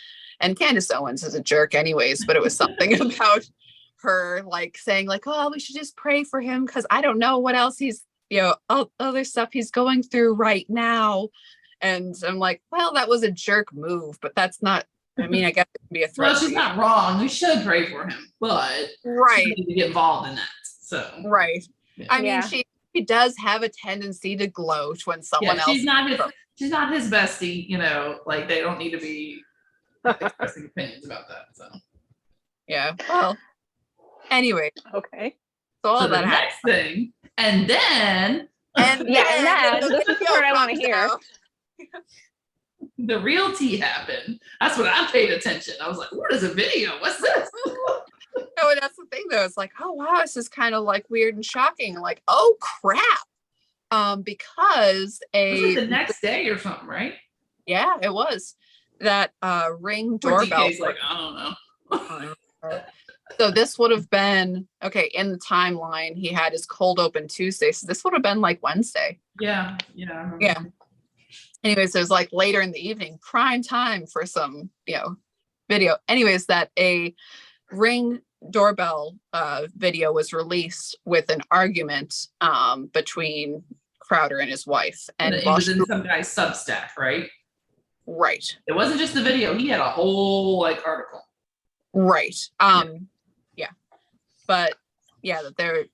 and Candace Owens is a jerk anyways, but it was something about her like saying like, oh, we should just pray for him because I don't know what else he's, all other stuff he's going through right now. And I'm like, well, that was a jerk move, but that's not, I mean, I guess it can be a threat. Well, she's not wrong. We should pray for him, but right. she needs to get involved in that. So right. Yeah. I mean, she does have a tendency to gloat when someone else. She's not his bestie, like they don't need to be expressing opinions about that. So yeah. Well, anyway. Okay. So all the that next thing. And then this is the part I want to hear. The real tea happened. That's when I paid attention. I was like, what is a video? What's this? No, and that's the thing though. It's like, oh wow, this is kind of like weird and shocking. Like, oh crap. Because it was like the next day or something, right? Yeah, it was. That Ring doorbell. Like, I don't know. So this would have been in the timeline. He had his cold open Tuesday, so this would have been like Wednesday. Yeah. Anyways, it was like later in the evening, prime time for some video. Anyways, that a Ring doorbell video was released with an argument between Crowder and his wife, and it was in some guy's Substack, right? Right. It wasn't just the video; he had a whole article. Right. But that they're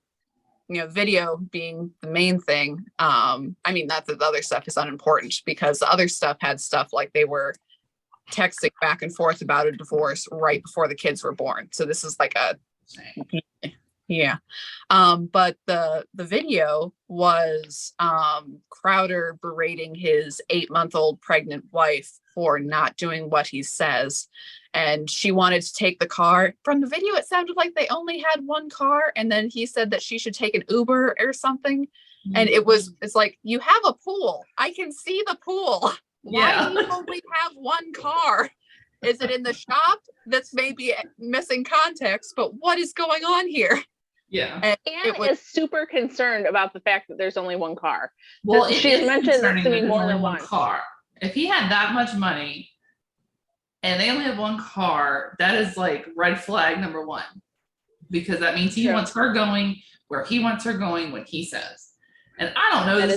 video being the main thing. I mean, not that the other stuff is unimportant, because the other stuff had stuff like they were texting back and forth about a divorce right before the kids were born. So this is like but the video was Crowder berating his 8-month-old pregnant wife for not doing what he says. And she wanted to take the car. From the video, it sounded like they only had one car. And then he said that she should take an Uber or something. Mm-hmm. And it's like, you have a pool. I can see the pool. Why do you only have one car? Is it in the shop? That's maybe missing context, but what is going on here? Yeah. And Anna is super concerned about the fact that there's only one car. Well, she's mentioned there's going to be more than one car. If he had that much money and they only have one car, that is like red flag number one, because that means he wants her going where he wants her going when he says. And I don't know that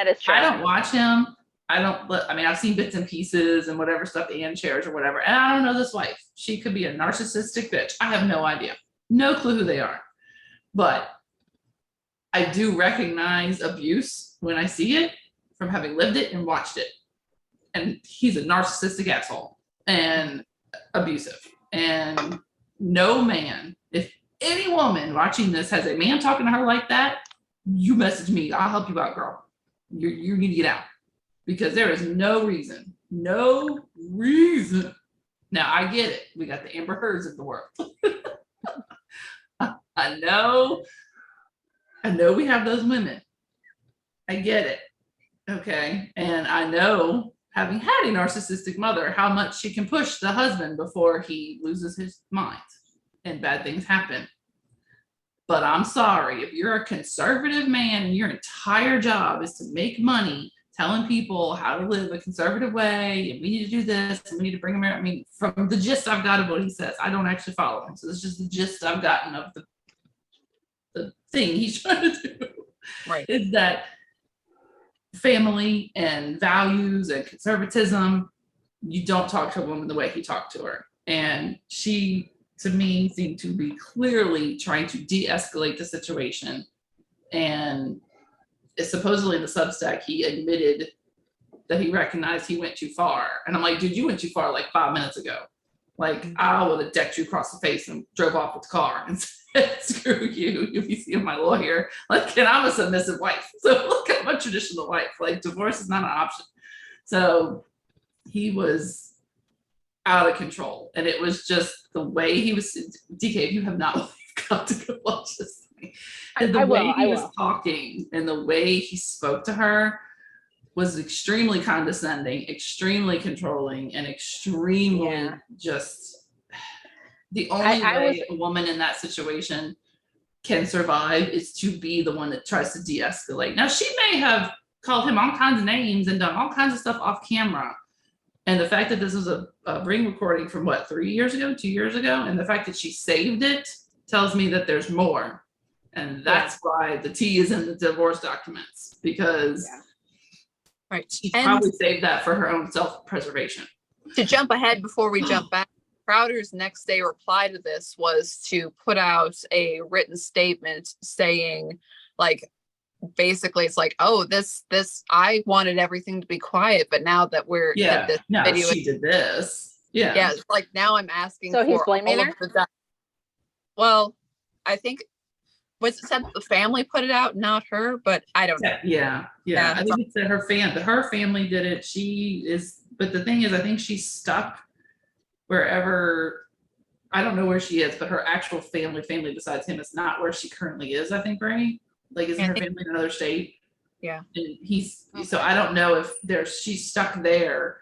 is true. I don't watch him. I've seen bits and pieces and whatever stuff Ann shares or whatever. And I don't know this wife. She could be a narcissistic bitch. I have no idea. No clue who they are. But I do recognize abuse when I see it, from having lived it and watched it. And he's a narcissistic asshole and abusive. And no man, if any woman watching this has a man talking to her like that, you message me. I'll help you out, girl. You need to get out. Because there is no reason. Now, I get it. We got the Amber Heards of the world. I know we have those women. I get it. Okay. And I know, having had a narcissistic mother, how much she can push the husband before he loses his mind and bad things happen. But I'm sorry, if you're a conservative man and your entire job is to make money telling people how to live a conservative way, and we need to do this, and we need to bring them here. I mean, from the gist I've got of what he says, I don't actually follow him. So it's just the gist I've gotten of the thing he's trying to do. Right. Is that family and values and conservatism, you don't talk to a woman the way he talked to her. And she, to me, seemed to be clearly trying to de-escalate the situation. And supposedly in the Substack, he admitted that he recognized he went too far. And I'm like, dude, you went too far like 5 minutes ago. Like, I would have decked you across the face and drove off with the car and said, screw you, you'll be seeing my lawyer. Like, and I'm a submissive wife. So look, I'm a traditional wife. Like, divorce is not an option. So he was out of control. And it was just the way he was, DK, if you have not, you've got to go watch this thing. And the way he was talking and the way he spoke to her was extremely condescending, extremely controlling, and extremely just the only way a woman in that situation can survive is to be the one that tries to de-escalate. Now, she may have called him all kinds of names and done all kinds of stuff off camera. And the fact that this was a ring recording from what, 3 years ago, 2 years ago, and the fact that she saved it tells me that there's more. And that's why the T is in the divorce documents, because she probably saved that for her own self-preservation. To jump ahead before we jump back, Crowder's next day reply to this was to put out a written statement saying, like, basically it's like, oh, this I wanted everything to be quiet, but now that we're that this video she did this. It's like now I'm asking so for he's blaming all her? of the well, I think was it said the family put it out, not her, but I don't know. Yeah. I think it said her family did it. She is, but the thing is, I think she's stuck wherever, I don't know where she is, but her actual family besides him is not where she currently is, I think, right? Like, isn't her family in another state? Yeah. And so I don't know if she's stuck there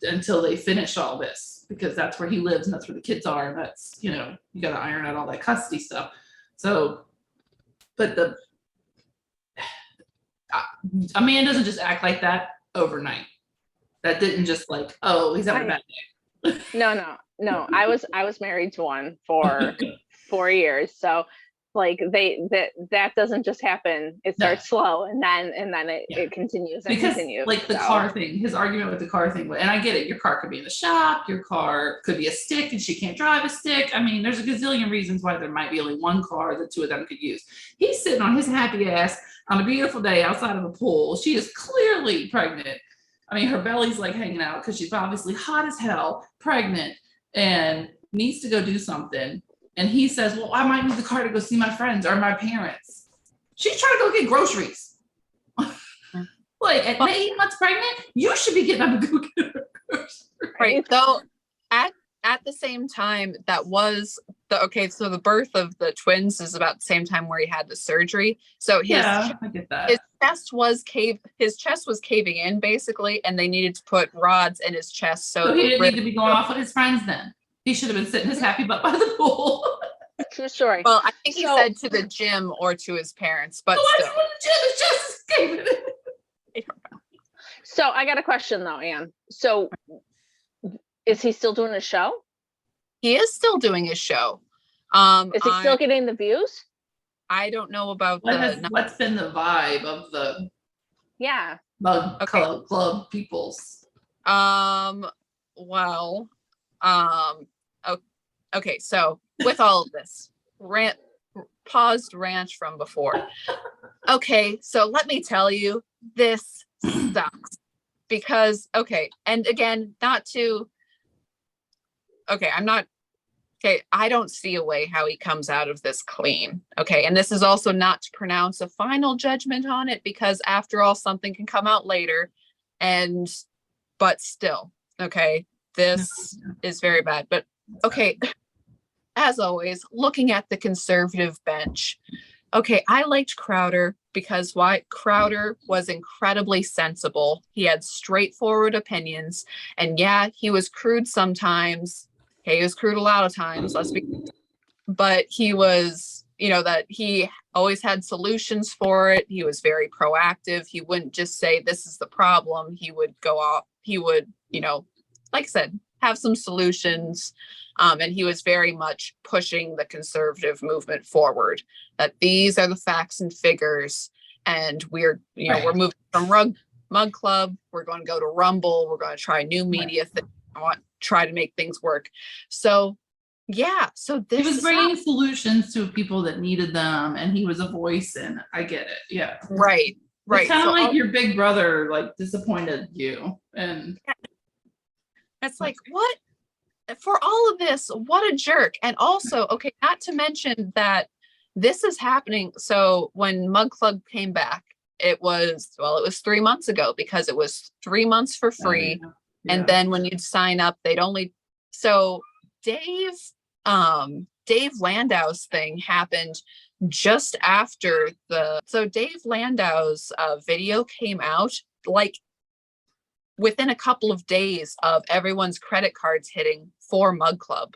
until they finish all this, because that's where he lives and that's where the kids are. And that's, you got to iron out all that custody stuff. So, but a man doesn't just act like that overnight. That didn't just like, oh, he's having a bad day. No. I was married to one for 4 years. So like that doesn't just happen. It starts slow and then it continues and continues. Like the car thing, his argument with the car thing, and I get it, your car could be in the shop, your car could be a stick and she can't drive a stick. I mean, there's a gazillion reasons why there might be only one car the two of them could use. He's sitting on his happy ass on a beautiful day outside of a pool. She is clearly pregnant. I mean, her belly's like hanging out because she's obviously hot as hell, pregnant, and needs to go do something. And he says, well, I might need the car to go see my friends or my parents. She's trying to go get groceries. Like, at 8 months pregnant, you should be getting up and go get her groceries. Right. So at the same time, that was so the birth of the twins is about the same time where he had the surgery. So I get that. His chest was caving in basically, and they needed to put rods in his chest. So he didn't need to be going off with his friends then. He should have been sitting his happy butt by the pool. True story. Well, I think he said to the gym or to his parents, but still. So I got a question though, Anne. So is he still doing a show? He is still doing his show. Is he still getting the views? I don't know about what's been the vibe of the Mug Club peoples? Okay, so with all of this paused rant from before. Okay, so let me tell you, this sucks because and again, I don't see a way how he comes out of this clean. Okay, and this is also not to pronounce a final judgment on it, because after all, something can come out later, but still, this is very bad. But as always, looking at the conservative bench, I liked Crowder because Crowder was incredibly sensible. He had straightforward opinions, and he was crude sometimes. He was crude a lot of times, but he was, that he always had solutions for it. He was very proactive. He wouldn't just say, this is the problem. He would go off. He would, like I said, have some solutions. And he was very much pushing the conservative movement forward, that these are the facts and figures. And we're moving from Mug Club. We're going to go to Rumble. We're going to try new media things. I want to try to make things work. So this he was bringing solutions to people that needed them, and he was a voice, and I get it. Yeah. Right. It's kind of like your big brother disappointed you, and it's like, what? For all of this, what a jerk. And also, not to mention that this is happening. So when Mug Club came back, it was 3 months ago, because it was 3 months for free. And then when you'd sign up, Dave Landau's thing happened just after Dave Landau's video came out, within a couple of days of everyone's credit cards hitting for Mug Club,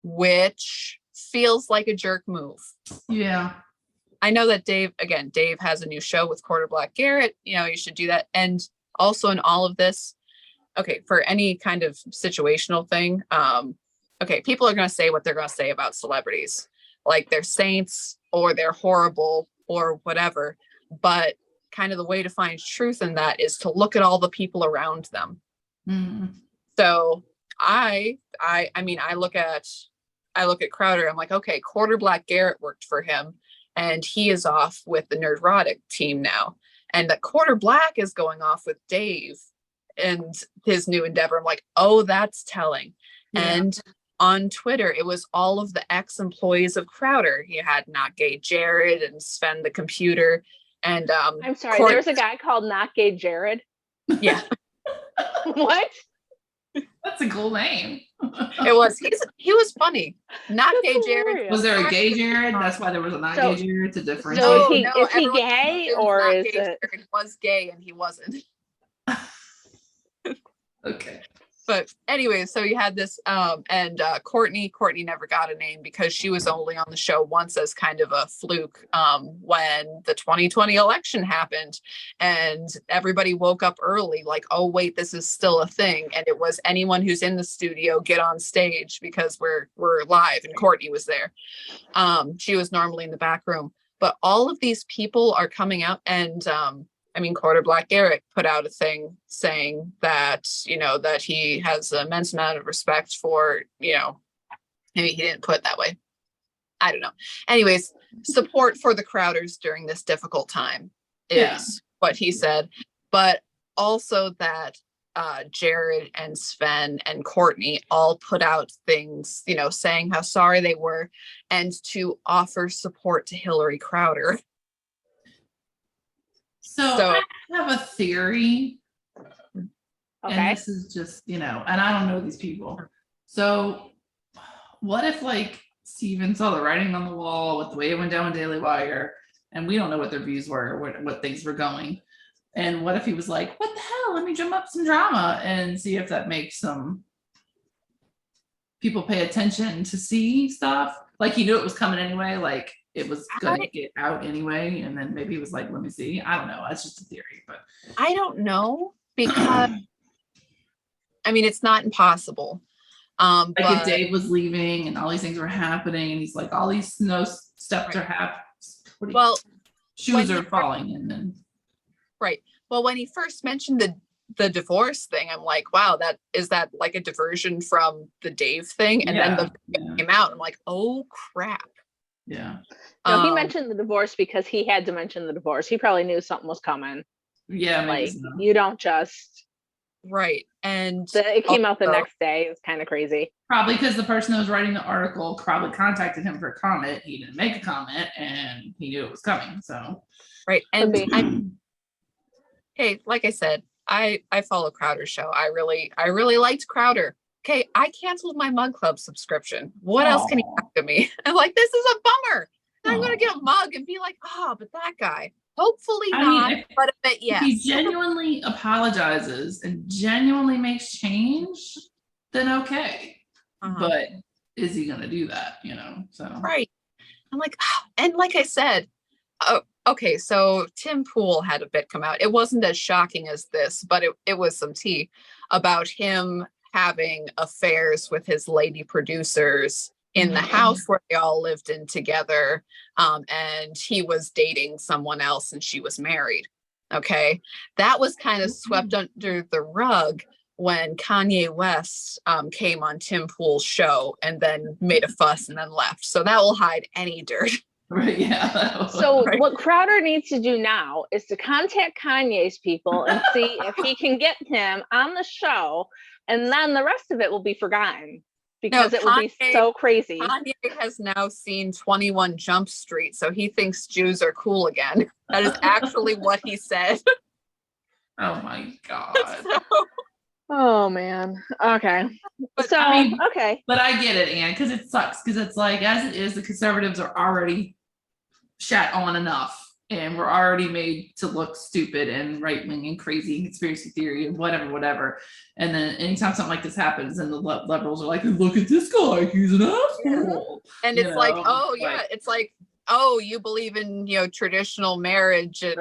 which feels like a jerk move. Yeah. I know that Dave has a new show with Quarter Black Garrett. You should do that. And also in all of this, okay, for any kind of situational thing, okay, people are going to say what they're going to say about celebrities, like they're saints or they're horrible or whatever. But kind of the way to find truth in that is to look at all the people around them. Mm. So I mean, I look at Crowder. I'm like, okay, Quarter Black Garrett worked for him, and he is off with the Nerdrotic team now, and that Quarter Black is going off with Dave and his new endeavor. I'm like, oh, that's telling. Yeah. And on Twitter, it was all of the ex-employees of Crowder. You had Not Gay Jared and Sven the Computer. And I'm sorry, there was a guy called Not Gay Jared. Yeah. What? That's a cool name. It was. He was funny. Not That's Gay Jared. hilarious. Was there a gay Jared? That's why there was a not gay Jared to differentiate. So is he everyone gay was or not is gay it? Jared was gay and he wasn't. Okay. But anyway, so you had this and Courtney never got a name because she was only on the show once as kind of a fluke when the 2020 election happened, and everybody woke up early like, oh wait, this is still a thing. And it was anyone who's in the studio get on stage because we're live, and Courtney was there. She was normally in the back room, but all of these people are coming out, and I mean, Quarter Black Garrett put out a thing saying that, that he has an immense amount of respect for, maybe he didn't put it that way. I don't know. Anyways, support for the Crowders during this difficult time is what he said. But also that Jared and Sven and Courtney all put out things, saying how sorry they were and to offer support to Hillary Crowder. So I have a theory. Okay. And this is just, and I don't know these people. So what if like Steven saw the writing on the wall with the way it went down with Daily Wire, and we don't know what their views were or what things were going. And what if he was like, what the hell? Let me drum up some drama and see if that makes some people pay attention to see stuff. Like he knew it was coming anyway. Like it was going to get out anyway. And then maybe he was like, let me see. I don't know. That's just a theory, but I don't know because I mean, it's not impossible. Like but if Dave was leaving and all these things were happening and he's like, all these snow steps are happening. Well, shoes are falling and then. Right. Well, when he first mentioned the divorce thing, I'm like, wow, is that like a diversion from the Dave thing? And then the video came out. I'm like, oh crap. Yeah. No, he mentioned the divorce because he had to mention the divorce. He probably knew something was coming. Yeah. Like you don't just. Right. And it came out the next day. It was kind of crazy. Probably because the person that was writing the article probably contacted him for a comment. He didn't make a comment and he knew it was coming. So. Right. And hey, like I said, I follow Crowder's show. I really liked Crowder. Okay, I canceled my Mug Club subscription. What else can he talk to me? I'm like, this is a bummer. And I'm gonna get a mug and be like, but that guy. Hopefully not, but a bit yes. If he genuinely apologizes and genuinely makes change, then okay. But is he gonna do that? So right. I'm like, and like I said, okay, so Tim Pool had a bit come out. It wasn't as shocking as this, but it was some tea about him having affairs with his lady producers in the house where they all lived in together. And he was dating someone else and she was married. Okay. That was kind of swept under the rug when Kanye West came on Tim Pool's show and then made a fuss and then left. So that will hide any dirt. Right, yeah. So what Crowder needs to do now is to contact Kanye's people and see if he can get him on the show, and then the rest of it will be forgotten because it will be so crazy. Kanye has now seen 21 Jump Street, so he thinks Jews are cool again. That is actually what he said. Oh my God. Oh man. Okay. But, okay. But I get it, Anne, because it sucks. Because it's like, as it is, the conservatives are already shat on enough. and we're already made to look stupid and right-wing and crazy and conspiracy theory and whatever. And then anytime something like this happens, and the liberals are like, look at this guy, he's an asshole. And it's like, oh yeah, it's like, oh, you believe in, traditional marriage and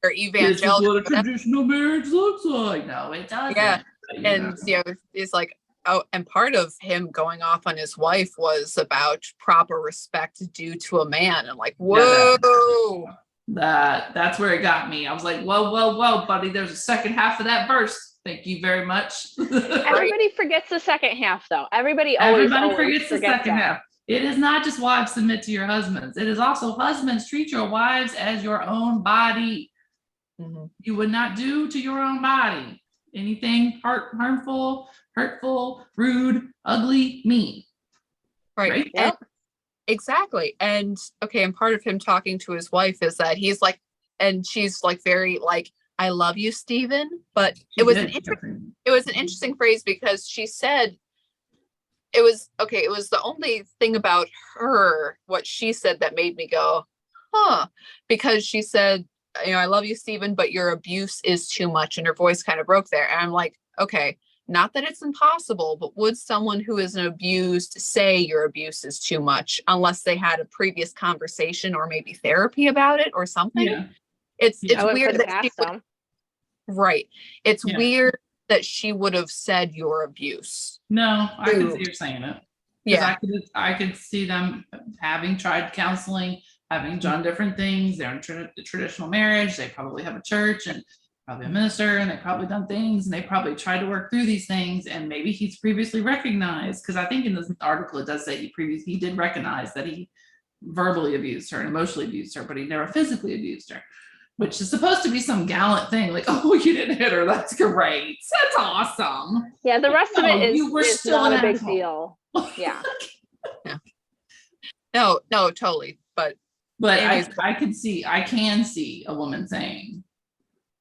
or evangelical. This is what a traditional marriage looks like. No, it doesn't. Yeah. And it's like, oh, and part of him going off on his wife was about proper respect due to a man. And like, whoa. That's where it got me. I was like, whoa, buddy. There's a second half of that verse. Thank you very much. Everybody forgets the second half, though. Everybody forgets the second half. It is not just wives submit to your husbands. It is also husbands treat your wives as your own body. Mm-hmm. You would not do to your own body anything harmful, hurtful, rude, ugly, mean. Right? Yep. Exactly. And okay, and part of him talking to his wife is that he's like, and she's like very like, I love you, Stephen. But it was an interesting phrase, because she said it was the only thing about her, what she said, that made me go, huh, because she said, I love you, Stephen, but your abuse is too much. And her voice kind of broke there. And I'm like, okay, not that it's impossible, but would someone who is abused say your abuse is too much, unless they had a previous conversation or maybe therapy about it or something? Yeah. It's weird that she would, right. It's weird that she would have said your abuse. No, I can see you're saying it. Yeah. I could see them having tried counseling, having done different things. They're in traditional marriage. They probably have a church and probably a minister, and they've probably done things, and they probably tried to work through these things. And maybe he's previously recognized, because I think in this article it does say he did recognize that he verbally abused her and emotionally abused her, but he never physically abused her, which is supposed to be some gallant thing, like, oh, you didn't hit her, that's great, that's awesome. Yeah, the rest of it is not a big deal. Yeah. Yeah. No, totally. But I can see a woman saying,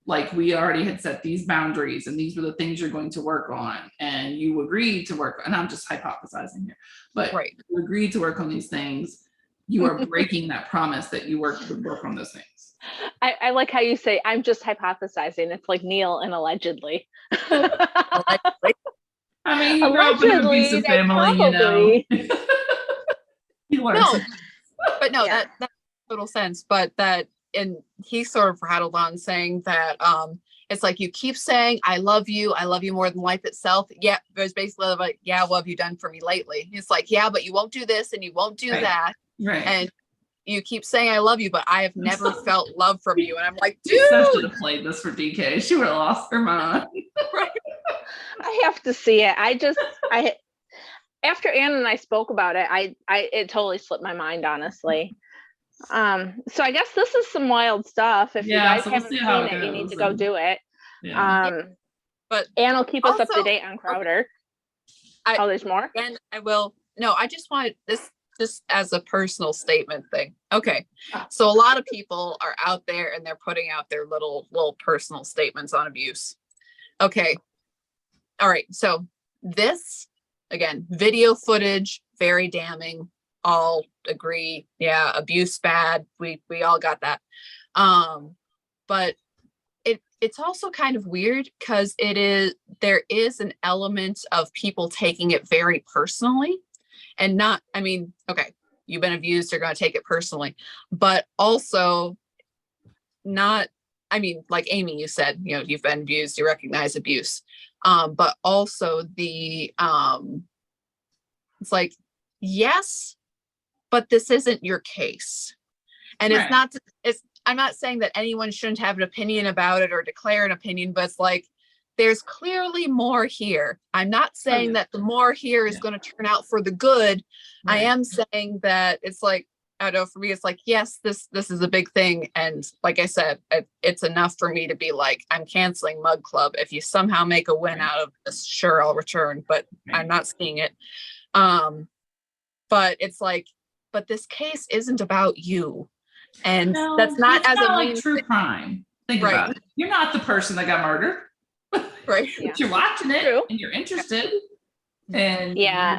like, we already had set these boundaries and these were the things you're going to work on, and you agreed to work, and I'm just hypothesizing here, but you agreed to work on these things. You are breaking that promise that you would work on those things. I like how you say, I'm just hypothesizing. It's like Neil and allegedly. I mean, you grew up in an abusive family, No, but no, that makes total sense. But and he sort of rattled on saying that it's like, you keep saying I love you more than life itself. Yeah, it was basically like, yeah, what have you done for me lately? It's like, yeah, but you won't do this and you won't do that. Right. And you keep saying I love you, but I have never felt love from you. And I'm like, dude, I should have played this for DK. She would have lost her mind. Right. I have to see it. After Ann and I spoke about it, it totally slipped my mind, honestly. So I guess this is some wild stuff. If you guys haven't seen it, you need to go do it. Yeah. But Ann will keep us up to date on Crowder. There's more? And I will. No, I just wanted this just as a personal statement thing. Okay. So a lot of people are out there and they're putting out their little personal statements on abuse. Okay. All right. So this, again, video footage, very damning. All agree. Yeah. Abuse bad. We all got that. But it's also kind of weird because there is an element of people taking it very personally. And not, I mean, okay, you've been abused, you're going to take it personally, but also not, I mean, like Amy, you said, you've been abused, you recognize abuse. But also it's like, yes, but this isn't your case. And I'm not saying that anyone shouldn't have an opinion about it or declare an opinion, but it's like, there's clearly more here. I'm not saying that the more here is going to turn out for the good. Right. I am saying that it's like, I don't know, for me, it's like, yes, this is a big thing. And like I said, it's enough for me to be like, I'm canceling Mug Club. If you somehow make a win out of this, sure, I'll return, but I'm not seeing it. But it's like, but this case isn't about you. And that's not as a like true crime. Think about it. You're not the person that got murdered. Right. Yeah. But you're watching it and you're interested. And I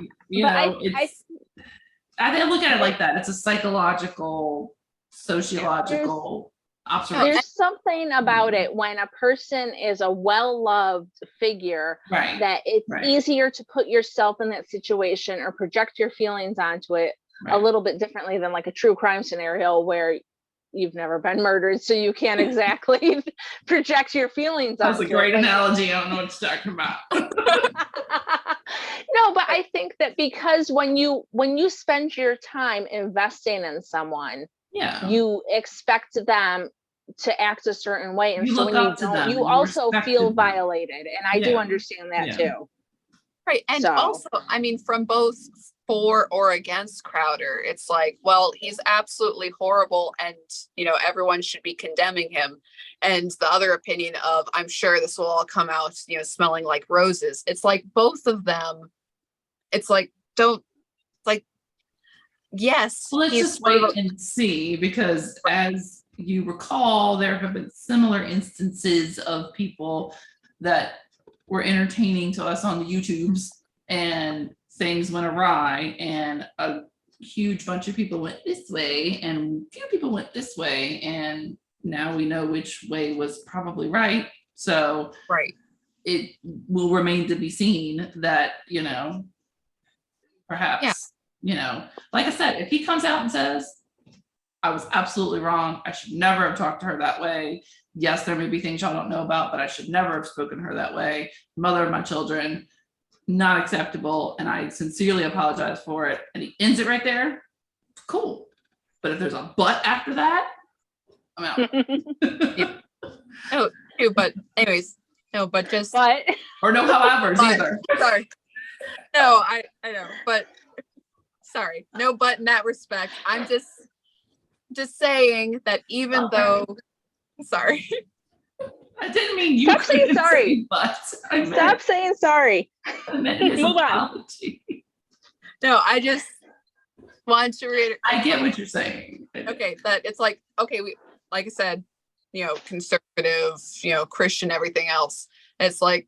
look at it like that. It's a psychological, sociological observation. There's something about it when a person is a well-loved figure Right. that it's Right. easier to put yourself in that situation or project your feelings onto it a Right. little bit differently than like a true crime scenario where you've never been murdered, so you can't exactly project your feelings That's onto a great it. analogy. I don't know what you're talking about. No, but I think that because when you spend your time investing in someone, Yeah. you expect them to act a certain way, and You so look when you up to don't, them you and you also respect feel them. violated, and I do Yeah. understand that Yeah. too. Right. And So- also, I mean, from both for or against Crowder, it's like, well, he's absolutely horrible and, you know, everyone should be condemning him. And the other opinion of, I'm sure this will all come out, you know, smelling like roses. It's like both of them, it's like, don't, like, yes. Well, let's he's just one of wait and see, because as you recall, there have been similar instances of people that were entertaining to us on the YouTubes, and things went awry, and a huge bunch of people went this way, and few people went this way, and now we know which way was probably right. So right. it will remain to be seen that, you know, perhaps, Yeah. you know, like I said, if he comes out and says, I was absolutely wrong, I should never have talked to her that way. Yes, there may be things y'all don't know about, but I should never have spoken to her that way. Mother of my children, not acceptable, and I sincerely apologize for it. And he ends it right there. Cool. But if there's a but after that, I'm out. Oh, too, but anyways, no, but just But Or no howevers But- either. sorry. No, I know, but sorry, no, but in that respect, I'm just saying that even Okay. though, sorry, I didn't mean you Stop saying couldn't sorry. say but. I meant, stop saying sorry. I meant his Move on. apology. no, I just want to reiterate. I get what you're saying. Okay, that it's like, okay, we, like I said, you know, conservative, you know, Christian, everything else. It's like,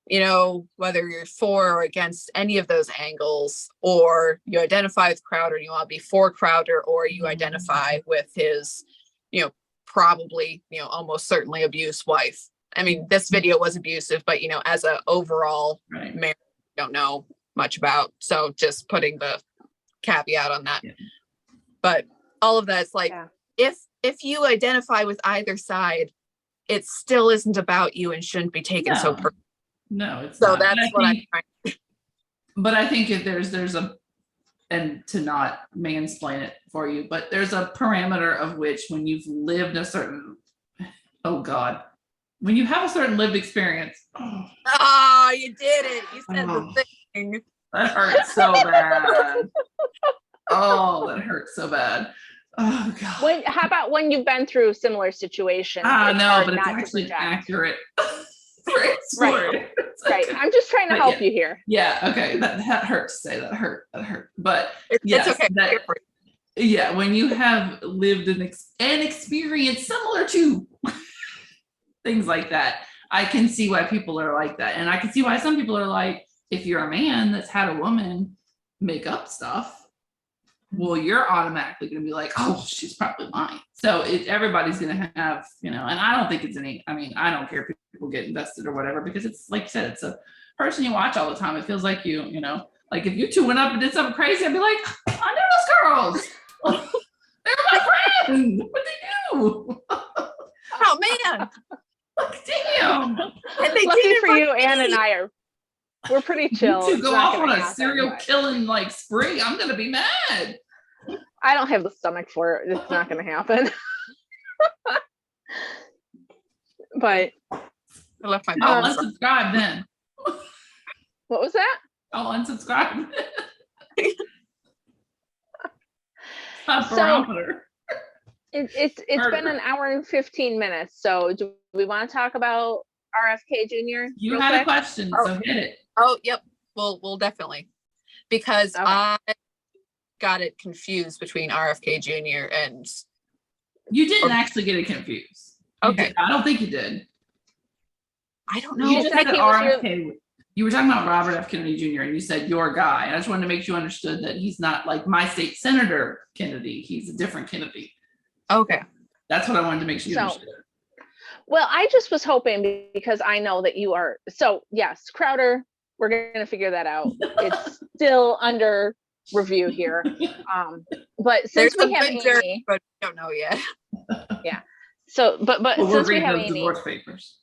you know, whether you're for or against any of those angles, or you identify with Crowder, you want to be for Crowder, or you identify with his, you know, probably, you know, almost certainly abused wife. I mean, this video was abusive, but, you know, as a overall Right. marriage, I don't know much about. So just putting the caveat on that. Yeah. But all of that is like, Yeah. if you identify with either side, it still isn't about you and shouldn't be taken so No. personally. No, it's So not. But that's I what I'm think- trying. But I think if there's a, and to not mansplain it for you, but there's a parameter of which when you've lived a certain, oh God, when you have a certain lived experience, oh, Oh, you did it. You said Oh. the thing. that hurts so bad. Oh, that hurts so bad. Oh God. How about when you've been through similar situations? Ah, it's no, hard but it's not to actually project. accurate. Phrase for it. It's Right. like- I'm just trying to But help yeah. you here. Yeah, okay, that hurts to say, that hurt. But It's okay. that, yeah, when you have lived an experience similar to things like that, I can see why people are like that. And I can see why some people are like, if you're a man that's had a woman make up stuff, well, you're automatically going to be like, oh, she's probably lying. So everybody's going to have, you know, and I don't think it's any, I mean, I don't care if people get invested or whatever, because it's like you said, it's a person you watch all the time. It feels like you know, like if you two went up and did something crazy, I'd be like, I know those girls. They're my friends. What they do? Oh man. Like, damn. And they Lucky did it for you, Ann and I we're pretty chill. You It's two go not off gonna on a happen, serial but killing like spree, I'm gonna be mad. I don't have the stomach for it. It's not going to happen. But I left my I'll phone. unsubscribe then. what was that? I'll unsubscribe. Not So- barometer. It's been an hour and 15 minutes. So do we want to talk about RFK Jr.? You real had a quick? question, so hit it. Oh, yep. We'll definitely. Because Okay. I got it confused between RFK Jr. and You didn't actually get it confused. You Okay. did- I don't think you did. I don't You know. You just said said he was RFK. You were talking about Robert F. Kennedy Jr. and you said your guy. I just wanted to make sure you understood that he's not like my state senator Kennedy. He's a different Kennedy. Okay. That's what I wanted to make sure you So- understood. Well, I just was hoping, because I know that you are. So yes, Crowder, we're going to figure that out. It's still under review here. But since There's we a have good jury, Amy, but we don't know yet. so but Well, we're since we reading have those Amy, divorce papers.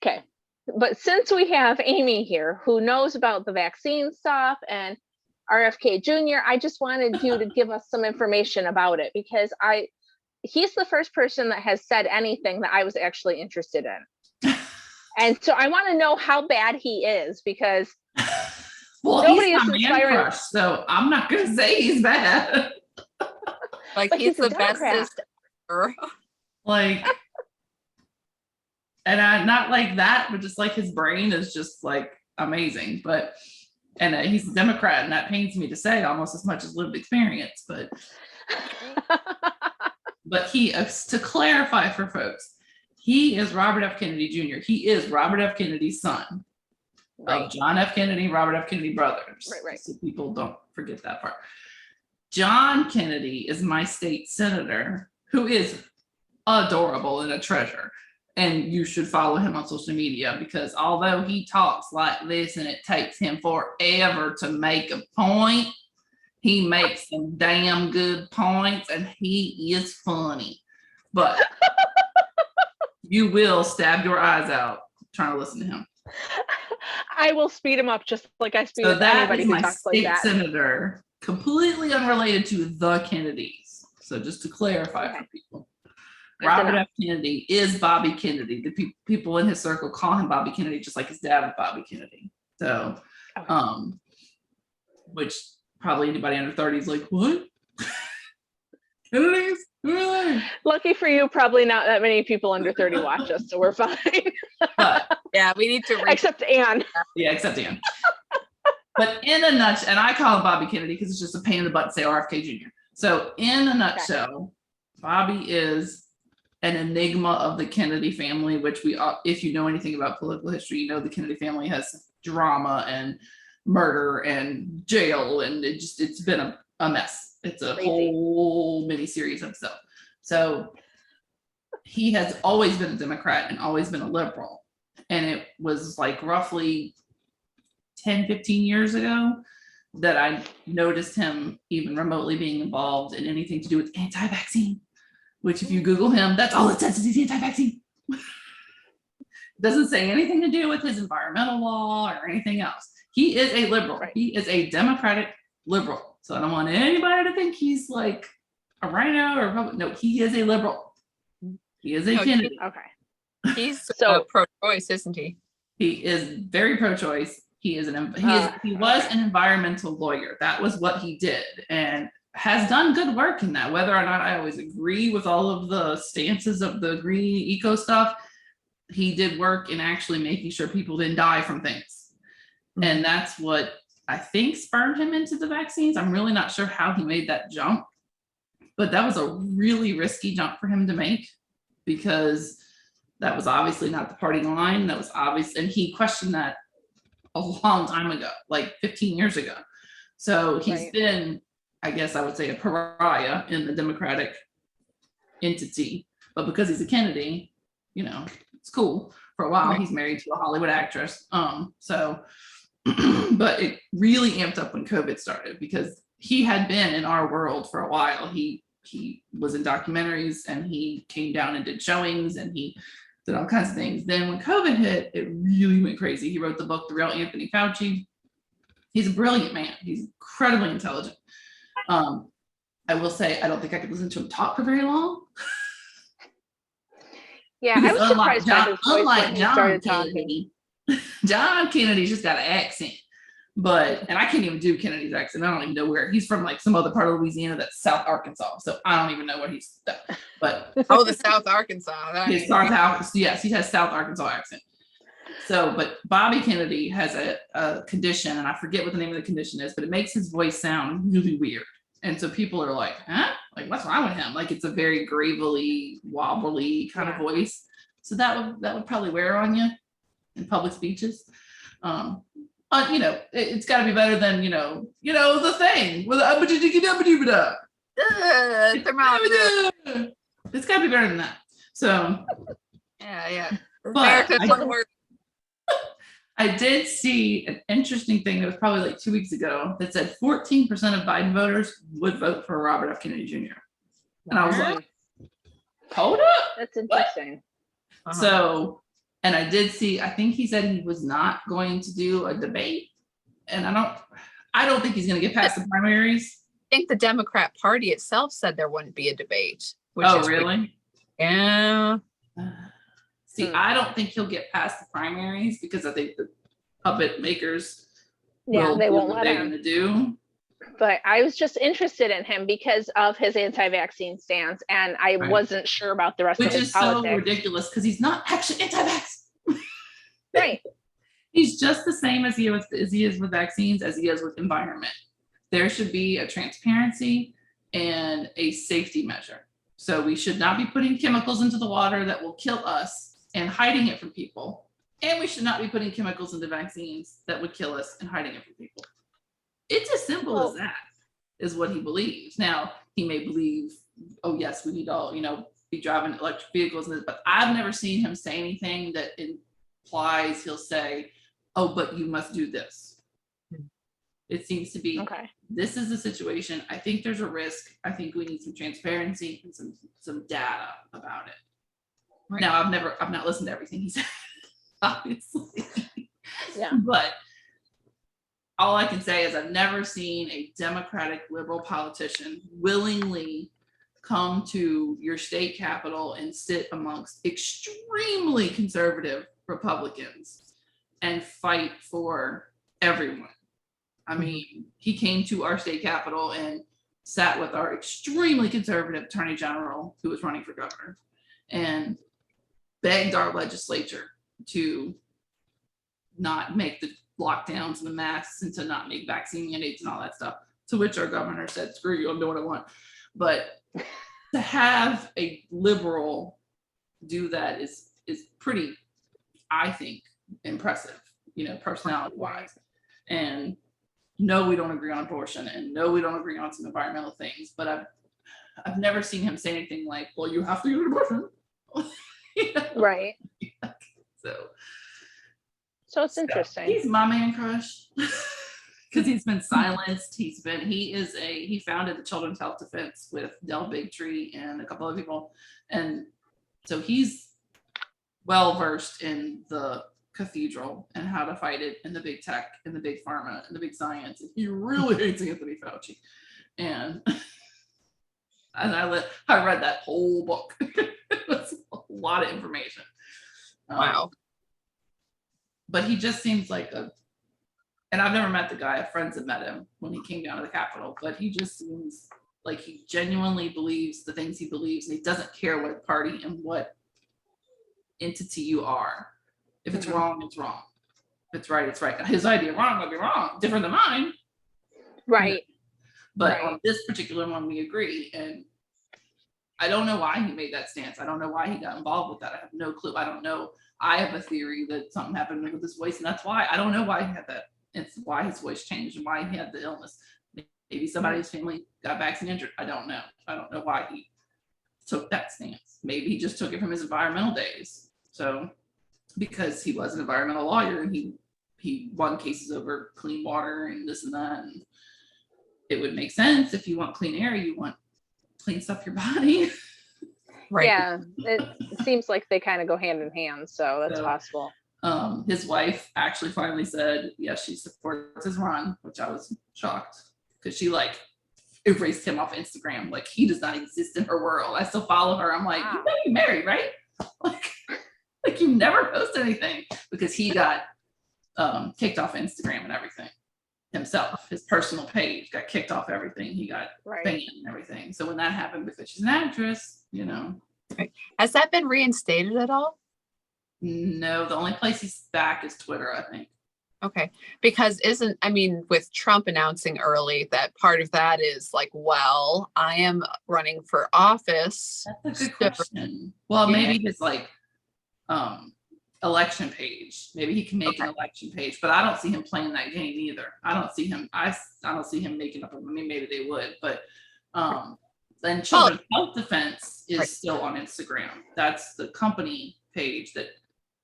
okay. But since we have Amy here, who knows about the vaccine stuff and RFK Jr., I just wanted you to give us some information about it, because he's the first person that has said anything that I was actually interested in. And so I want to know how bad he is, because Well, nobody he's is my man inspiring. crush, so I'm not going to say he's bad. Like, But he's he's a the Democrat. bestest ever. Like, and I not like that, but just like his brain is just like amazing. But he's a Democrat, and that pains me to say almost as much as lived experience. But he, to clarify for folks, he is Robert F. Kennedy Jr. He is Robert F. Kennedy's son. Right. Of John F. Kennedy, Robert F. Kennedy brothers. Right. So people don't forget that part. John Kennedy is my state senator, who is adorable and a treasure. And you should follow him on social media, because although he talks like this and it takes him forever to make a point, he makes some damn good points, and he is funny. But you will stab your eyes out trying to listen to him. I will speed him up just like I speed So up that anybody is who my talks like state that. senator, completely unrelated to the Kennedys. So just to clarify Okay. for people, Good to Robert know. F. Kennedy is Bobby Kennedy. The people in his circle call him Bobby Kennedy, just like his dad was Bobby Kennedy. So, Okay. which probably anybody under 30 is like, what? Kennedys? Who are they? Lucky for you, probably not that many people under 30 watch us, so we're fine. But Yeah, we need to reach. Except Anne. yeah, except Ian. But in a nutshell, and I call him Bobby Kennedy because it's just a pain in the butt to say RFK Jr. So in a nutshell, Bobby is an enigma of the Kennedy family, which if you know anything about political history, you know the Kennedy family has drama and murder and jail, and it's been a mess. It's a Crazy. whole mini series of itself. So he has always been a Democrat and always been a liberal. And it was like roughly 10, 15 years ago that I noticed him even remotely being involved in anything to do with anti-vaccine, which if you Google him, that's all it says is he's anti-vaccine. It doesn't say anything to do with his environmental law or anything else. He is a liberal. Right. He is a Democratic liberal. So I don't want anybody to think he's like a rhino or Republican. No, he is a liberal. He is a No, Kennedy. Okay. He's So- pro-choice, isn't he? He is very pro-choice. He was an environmental lawyer. That was what he did, and has done good work in that. Whether or not I always agree with all of the stances of the green eco stuff, he did work in actually making sure people didn't die from things. And that's what I think spurred him into the vaccines. I'm really not sure how he made that jump, but that was a really risky jump for him to make, because that was obviously not the party line. That was obvious. And he questioned that a long time ago, like 15 years ago. So he's Right. been, I guess I would say, a pariah in the Democratic entity. But because he's a Kennedy, it's cool. For a while, Right. he's married to a Hollywood actress. But it really amped up when COVID started, because he had been in our world for a while. He was in documentaries, and he came down and did showings, and he did all kinds of things. Then when COVID hit, it really went crazy. He wrote the book, The Real Anthony Fauci. He's a brilliant man. He's incredibly intelligent. I will say, I don't think I could listen to him talk for very long. Yeah, I was surprised by his voice when he started talking. Kennedy. John Kennedy's just got an accent. And I can't even do Kennedy's accent. I don't even know where he's from, like some other part of Louisiana that's South Arkansas. So I don't even know what he's done. But Oh, the South Arkansas. his yes, he has South Arkansas accent. So, but Bobby Kennedy has a condition, and I forget what the name of the condition is, but it makes his voice sound really weird. And so people are like, huh? Like, what's wrong with him? Like, it's a very gravelly, wobbly kind of voice. So that would probably wear on you in public speeches. You know, it's got to be better than the thing with Thermometer. it's got to be better than that. So Yeah. But America, one word. I did see an interesting thing that was probably like 2 weeks ago that said 14% of Biden voters would vote for Robert F. Kennedy Jr. And I was like, hold up. That's interesting. So, and I did see, I think he said he was not going to do a debate. And I don't think he's going to get past the primaries. I think the Democrat Party itself said there wouldn't be a debate. Oh, really? Yeah. See, I don't think he'll get past the primaries because I think the puppet makers they won't let him to do. But I was just interested in him because of his anti-vaccine stance, and I wasn't sure about the rest of his politics. Which is so ridiculous because he's not actually anti-vax. Right. He's just the same as he is with vaccines, as he is with environment. There should be a transparency and a safety measure. So we should not be putting chemicals into the water that will kill us and hiding it from people. And we should not be putting chemicals into vaccines that would kill us and hiding it from people. It's as simple as that, is what he believes. Now, he may believe, oh yes, we need all, be driving electric vehicles, but I've never seen him say anything that implies he'll say, oh, but you must do this. It seems to be, this is the situation. I think there's a risk. I think we need some transparency and some data about it. Right. Now, I've not listened to everything he said, obviously. Yeah. But all I can say is I've never seen a Democratic liberal politician willingly come to your state capitol and sit amongst extremely conservative Republicans and fight for everyone. I mean, he came to our state capitol and sat with our extremely conservative attorney general who was running for governor and begged our legislature to not make the lockdowns and the masks and to not make vaccine mandates and all that stuff, to which our governor said, screw you, I'm doing what I want. But to have a liberal do that is pretty, I think, impressive, personality wise. And no, we don't agree on abortion, and no, we don't agree on some environmental things, but I've never seen him say anything like, well, you have to get an abortion. Right. So it's interesting. He's my man crush because he's been silenced. He founded the Children's Health Defense with Del Bigtree and a couple of people. And so he's well versed in the cathedral and how to fight it and the big tech and the big pharma and the big science. And he really hates Anthony Fauci. And I read that whole book. It was a lot of information. Wow. But he just seems like and I've never met the guy, friends have met him when he came down to the Capitol, but he just seems like he genuinely believes the things he believes, and he doesn't care what party and what entity you are. If it's wrong, it's wrong. If it's right, it's right. Now, his idea of wrong might be wrong, different than mine. Right. But on this particular one, we agree. And I don't know why he made that stance. I don't know why he got involved with that. I have no clue. I don't know. I have a theory that something happened with his voice, and that's why. I don't know why he had that. It's why his voice changed and why he had the illness. Maybe somebody's family got vaccine injured. I don't know. I don't know why he took that stance. Maybe he just took it from his environmental days. So, because he was an environmental lawyer and he won cases over clean water and this and that. And it would make sense. If you want clean air, you want clean stuff your body. Right. Yeah, it seems like they kind of go hand in hand, so that's possible. His wife actually finally said, yes, she supports his run, which I was shocked because she erased him off Instagram. Like, he does not exist in her world. I still follow her. I'm like, wow. You know you're married, right? Like you never post anything, because he got kicked off Instagram and everything himself. His personal page got kicked off everything. He got banned and everything. So when that happened, because she's an actress, Has that been reinstated at all? No, the only place he's back is Twitter, I think. Okay. Because with Trump announcing early that part of that is like, well, I am running for office. That's a good question. Well, maybe his election page. Maybe he can make an election page, but I don't see him playing that game either. I don't see him. I don't see him making up. I mean, maybe they would, but then Children's Health Defense is still on Instagram. That's the company page that.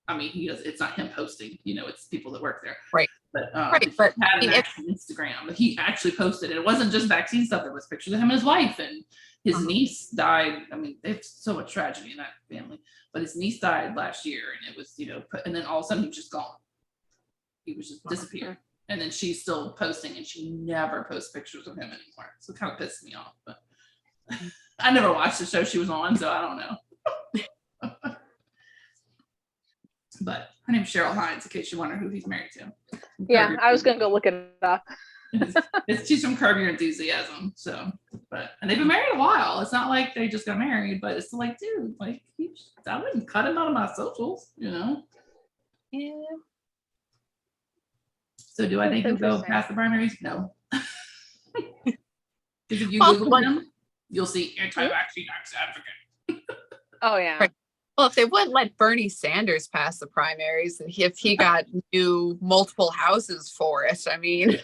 I mean, he does. It's not him posting. You know, it's people that work there. Right. But But had an actual Instagram. He actually posted it. It wasn't just vaccine stuff. There was pictures of him and his wife, and his niece died. I mean, there's so much tragedy in that family. But his niece died last year, and it was, you know, and then all of a sudden he was just gone. He was just disappeared. And then she's still posting, and she never posts pictures of him anymore. So it kind of pissed me off. But I never watched the show she was on, so I don't know. But her name's Cheryl Hines, in case you wonder who he's married to. Yeah, I was gonna go look it up. She's from Curb Your Enthusiasm. So, and they've been married a while. It's not like they just got married, but it's like, dude, like I wouldn't cut him out of my socials, you know? Yeah. So do I think he'll go past the primaries? No. Because if you Google him, you'll see anti-vaccine advocate. Oh yeah. Right. Well, if they wouldn't let Bernie Sanders pass the primaries, and if he got new multiple houses for it, I mean.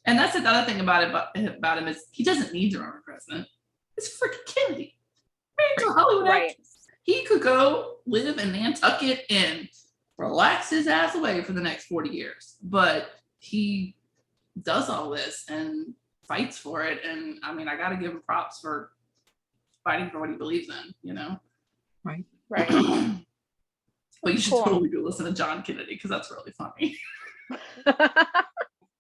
And that's the other thing about him is he doesn't need to run for president. It's freaking Kennedy. Married to a Hollywood actress. He could go live in Nantucket and relax his ass away for the next 40 years. But he does all this and fights for it. And I mean, I got to give him props for fighting for what he believes in, you know? Right. But you should totally go listen to John Kennedy because that's really funny.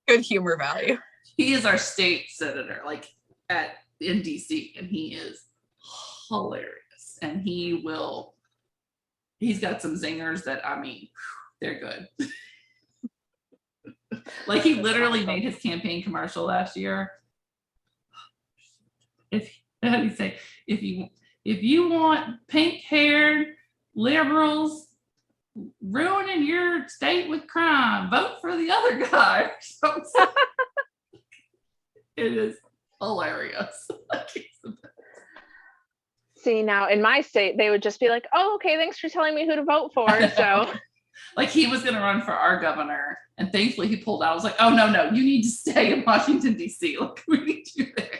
Good humor value. He is our state senator, like in DC, and he is hilarious. And he's got some zingers that, I mean, they're good. Like he literally made his campaign commercial last year. How do you say? If you want pink-haired liberals ruining your state with crime, vote for the other guy. It is hilarious. See, now in my state, they would just be like, "Oh, okay, thanks for telling me who to vote for." So, like he was going to run for our governor, and thankfully he pulled out. I was like, "Oh no, you need to stay in Washington D.C. Like we need you there.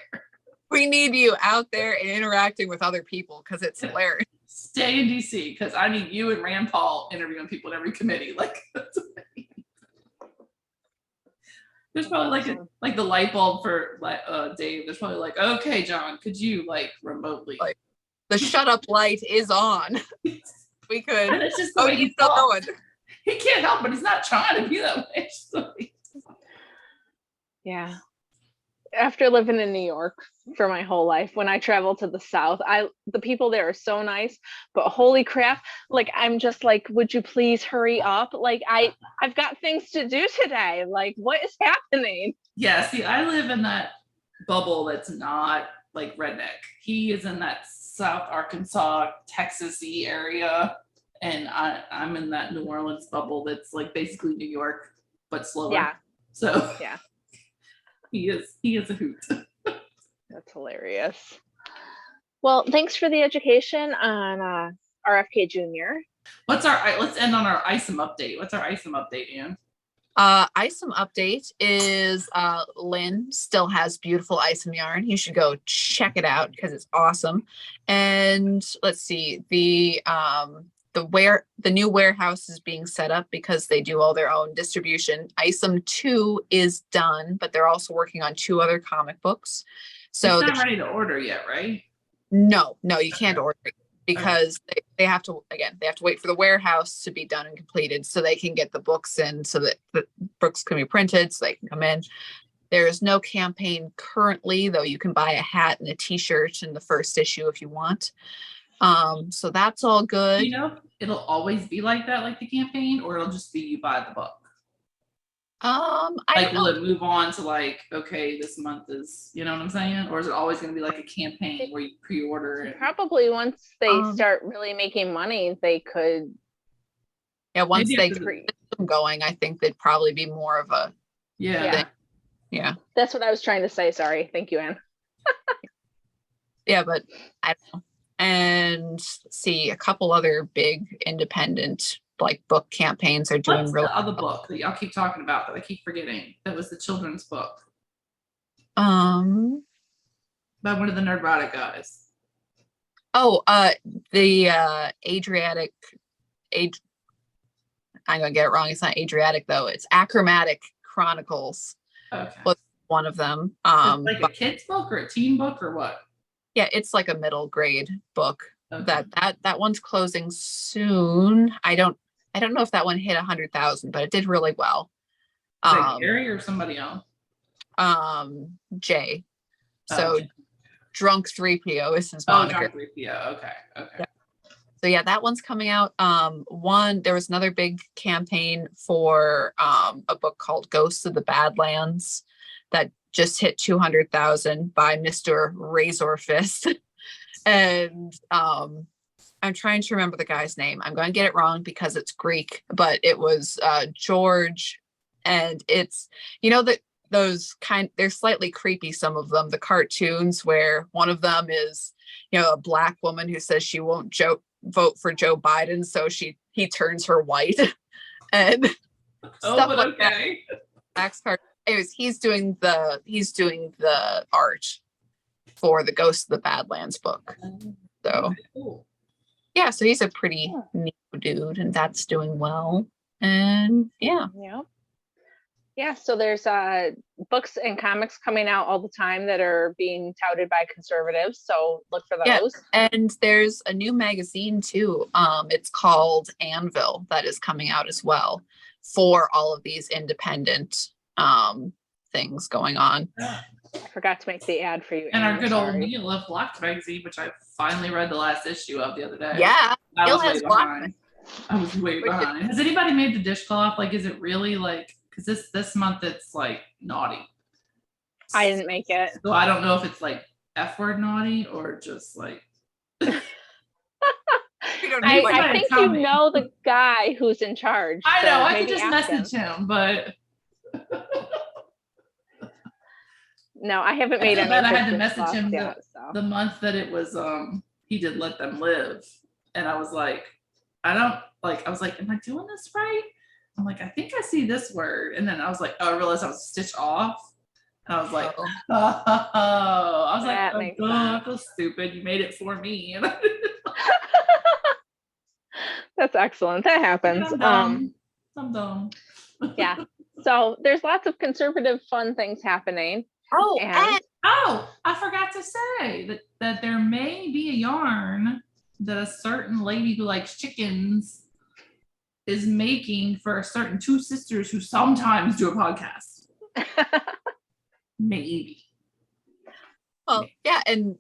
We need you out there and interacting with other people because it's hilarious." Stay in DC because I need you and Rand Paul interviewing people in every committee. Like that's amazing. There's probably like the light bulb for Dave. There's probably like, okay, John, could you like remotely? Like the shut up light is on. We could. And it's just he's still going. He can't help it. He's not trying to be that way. So yeah. After living in New York for my whole life, when I travel to the South, the people there are so nice, but holy crap, like I'm just like, would you please hurry up? Like I've got things to do today. Like what is happening? Yeah, see, I live in that bubble that's not like redneck. He is in that South Arkansas, Texas-y area, and I'm in that New Orleans bubble that's like basically New York, but slower. Yeah. So yeah. He is a hoot. That's hilarious. Well, thanks for the education on RFK Jr. Let's end on our ISOM update. What's our ISOM update, Ann? ISOM update is Lynn still has beautiful ISOM yarn. You should go check it out because it's awesome. And let's see, the new warehouse is being set up because they do all their own distribution. ISOM 2 is done, but they're also working on 2 other comic books. So it's not ready to order yet, right? No, you can't order it because they have to wait for the warehouse to be done and completed so they can get the books in so that the books can be printed so they can come in. There is no campaign currently, though you can buy a hat and a t-shirt in the first issue if you want. So that's all good. You know, it'll always be like that, like the campaign, or it'll just be you buy the book. Will it move on to like, okay, this month is, you know what I'm saying? Or is it always going to be like a campaign where you pre-order? Probably once they start really making money, they could. Yeah, once they get them going, I think they'd probably be more of a. Yeah. Yeah. That's what I was trying to say. Sorry. Thank you, Anne. Yeah, but I don't know. and let's see, a couple other big independent like book campaigns are doing What's really the other book that y'all keep talking about that I keep forgetting? That was the children's book um by one of the Nerdrotic guys. the Adriatic I'm gonna get it wrong. It's not Adriatic though. It's Achromatic Chronicles. Okay. Was one of them. Like a kid's book or a teen book or what? Yeah, it's like a middle grade book. Okay. That one's closing soon. I don't know if that one hit 100,000, but it did really well. Is that Gary or somebody else? Jay. Oh, So Jay. Drunk 3PO is his Oh, moniker. Drunk 3PO. Okay. Yeah. So yeah, that one's coming out. There was another big campaign for a book called Ghosts of the Badlands that just hit 200,000 by Mr. Razor Fist. And I'm trying to remember the guy's name. I'm going to get it wrong because it's Greek, but it was George. And it's, that they're slightly creepy, some of them, the cartoons where one of them is, a black woman who says she won't vote for Joe Biden, so he turns her white and stuff like that. Anyways, he's doing the art for the Ghost of the Badlands book. So Cool. yeah, so he's a pretty neat dude, and that's doing well. And yeah. Yeah, so there's books and comics coming out all the time that are being touted by conservatives, so look for those. Yeah, and there's a new magazine too. It's called Anvil that is coming out as well for all of these independent things going on. I forgot to make the ad for you. And Anne, our good old sorry. Neil of Blocked magazine, which I finally read the last issue of the other day. Yeah, I Neil was has way behind. I was way behind. Has anybody made the dishcloth? Like, is it really like? Because this month it's like naughty. I didn't make it. So I don't know if it's like F word naughty or just like. I think you know the guy who's in charge. I know. I could maybe just ask message him, but. No, I haven't made any. I had to message him yet, the month that it was he did Let Them Live, and I was like, am I doing this right? I'm like, I think I see this word, and then I was like, oh, I realized I was stitched off, and I was like, I feel stupid. You made it for me. That's excellent. That happens. I'm dumb. Yeah. So there's lots of conservative fun things happening. I forgot to say that there may be a yarn that a certain lady who likes chickens is making for a certain two sisters who sometimes do a podcast. Maybe. Well, yeah, and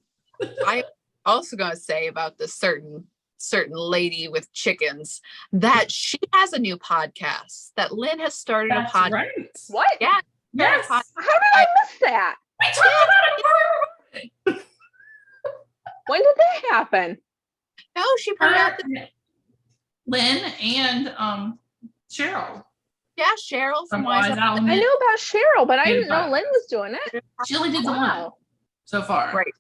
I also gonna say about this certain lady with chickens that she has a new podcast. That Lynn has started a podcast. Right. What? Yeah. Yes. How did I miss that? We talked about it. When did that happen? No, she put out Lynn and Cheryl. Yeah, Cheryl from Wise Owl. I knew about Cheryl, but I didn't know podcast. Lynn was doing it. She only did the one so far. Right.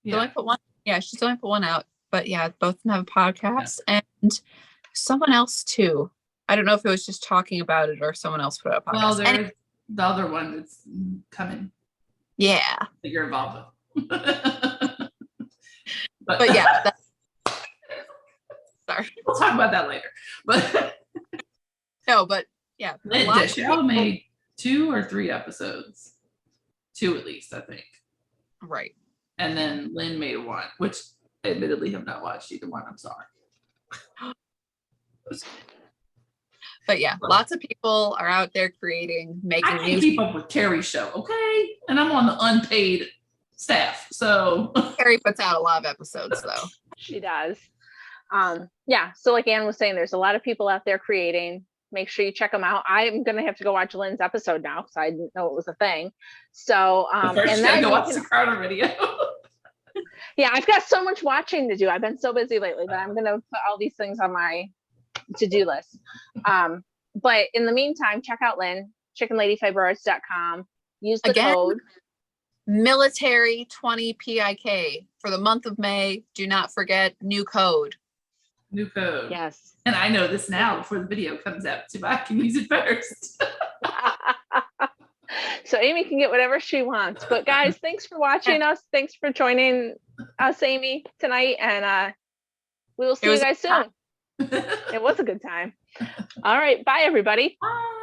Yeah. She's only put one out. But yeah, both of them have a podcast, and someone else too. I don't know if it was just talking about it or someone else put out a podcast. Well, there's the other one that's coming. Yeah. That you're involved with. but yeah. Sorry. We'll talk about that later. But no, but yeah. Cheryl made 2 or 3 episodes. 2 at least, I think. Right. And then Lynn made 1, which I admittedly have not watched either one. I'm sorry. But yeah, lots of people are out there creating, making I can't keep up with Carrie's show, okay? And I'm on the unpaid staff, so. Carrie puts out a lot of episodes, though. She does. Yeah, so like Anne was saying, there's a lot of people out there creating. Make sure you check them out. I'm gonna have to go watch Lynn's episode now because I didn't know it was a thing. So and then go watch the Crowder video. Yeah, I've got so much watching to do. I've been so busy lately, but I'm gonna put all these things on my to-do list. But in the meantime, check out Lynn, chickenladyfiberarts.com. Use the code. Military 20 PIK for the month of May. Do not forget new code. New code. Yes. And I know this now before the video comes out, so I can use it first. So Amy can get whatever she wants. But guys, thanks for watching us. Thanks for joining us, Amy, tonight. And we will see you guys soon. It was a good time. All right. Bye, everybody. Bye.